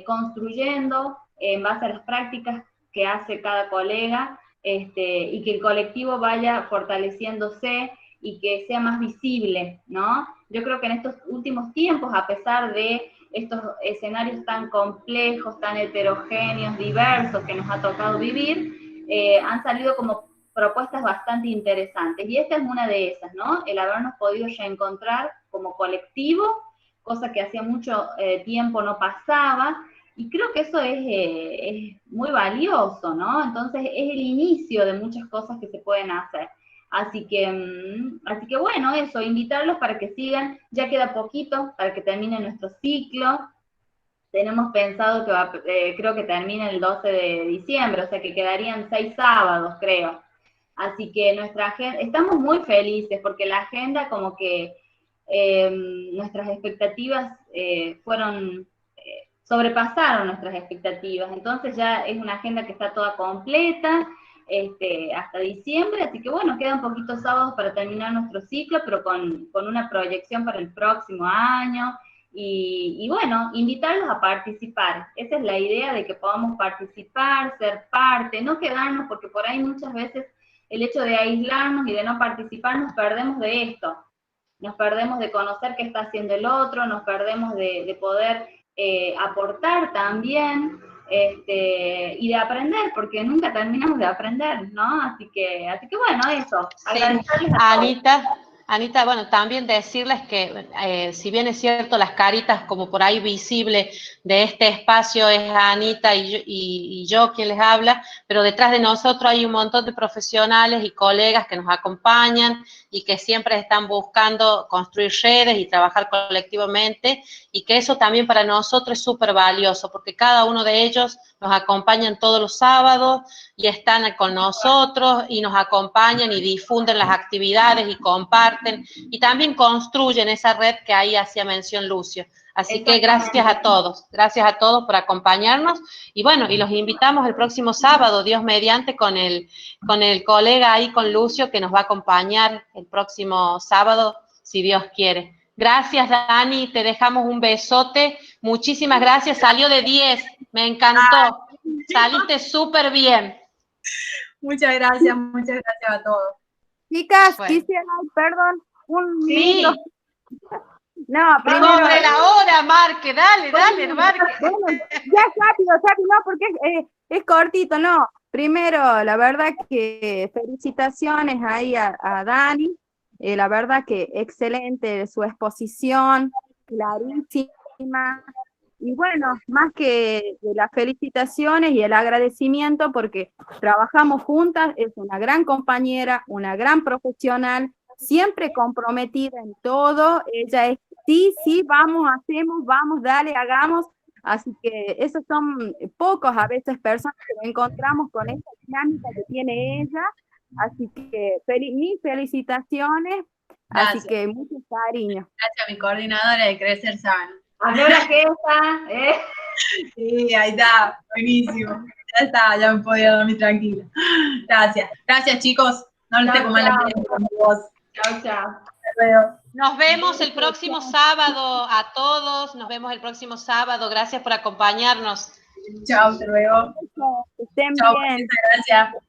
construyendo en base a las prácticas que hace cada colega, y que el colectivo vaya fortaleciéndose y que sea más visible, ¿no? Yo creo que en estos últimos tiempos, a pesar de estos escenarios tan complejos, tan heterogéneos, diversos que nos ha tocado vivir, han salido como propuestas bastante interesantes, y esta es una de esas, ¿no? El habernos podido reencontrar como colectivo, cosa que hacía mucho tiempo no pasaba, y creo que eso es muy valioso, ¿no? Entonces es el inicio de muchas cosas que se pueden hacer. Así que bueno, eso, invitarlos para que sigan, ya queda poquito para que termine nuestro ciclo. Tenemos pensado que creo que termina el 12 de diciembre, o sea que quedarían 6 sábados, creo. Así que nuestra agenda, estamos muy felices porque la agenda como que nuestras expectativas sobrepasaron nuestras expectativas, entonces ya es una agenda que está toda completa, hasta diciembre, así que bueno, quedan poquitos sábados para terminar nuestro ciclo, pero con una proyección para el próximo año, y bueno, invitarlos a participar. Esa es la idea, de que podamos participar, ser parte, no quedarnos, porque por ahí muchas veces el hecho de aislarnos y de no participar, nos perdemos de esto, nos perdemos de conocer qué está haciendo el otro, nos perdemos de poder aportar también, y de aprender, porque nunca terminamos de aprender, ¿no? Así que bueno, eso, agradecerles a todos. Anita, bueno, también decirles que si bien es cierto las caritas como por ahí visible de este espacio es Anita y yo quien les habla, pero detrás de nosotros hay un montón de profesionales y colegas que nos acompañan y que siempre están buscando construir redes y trabajar colectivamente, y que eso también para nosotros es súper valioso, porque cada uno de ellos nos acompañan todos los sábados y están con nosotros y nos acompañan y difunden las actividades y comparten y también construyen esa red que ahí hacía mención Lucio. Así que gracias a todos por acompañarnos, y bueno, y los invitamos el próximo sábado, Dios mediante, con el colega ahí, con Lucio, que nos va a acompañar el próximo sábado, si Dios quiere. Gracias, Dani, te dejamos un besote, muchísimas gracias, salió de 10, me encantó, saliste súper bien. Muchas gracias a todos. Chicas, Bueno. quisiera, perdón, un Sí. minuto. No, primero. Sobre la hora, Marque, dale, Marque. Bueno, ya rápido, no, porque es cortito, no. Primero, la verdad que felicitaciones ahí a Dani, la verdad que excelente su exposición, clarísima. Y bueno, más que las felicitaciones y el agradecimiento, porque trabajamos juntas, es una gran compañera, una gran profesional, siempre comprometida en todo. Ella es sí, vamos, hacemos, vamos, dale, hagamos. Así que esos son pocos a veces personas que encontramos con esta dinámica que tiene ella. Así que mis felicitaciones. Gracias. Así que mucho cariño. Gracias a mi coordinadora de Crecer Sano. Habló la jefa, Sí, ahí está, buenísimo. Ya está, ya me podía dormir tranquila. Gracias chicos. No les tengo mala con vos. Chao. Hasta luego. Nos vemos el próximo sábado a todos, nos vemos el próximo sábado, gracias por acompañarnos. Chao, hasta luego. Que estén Chao, bien. gracias.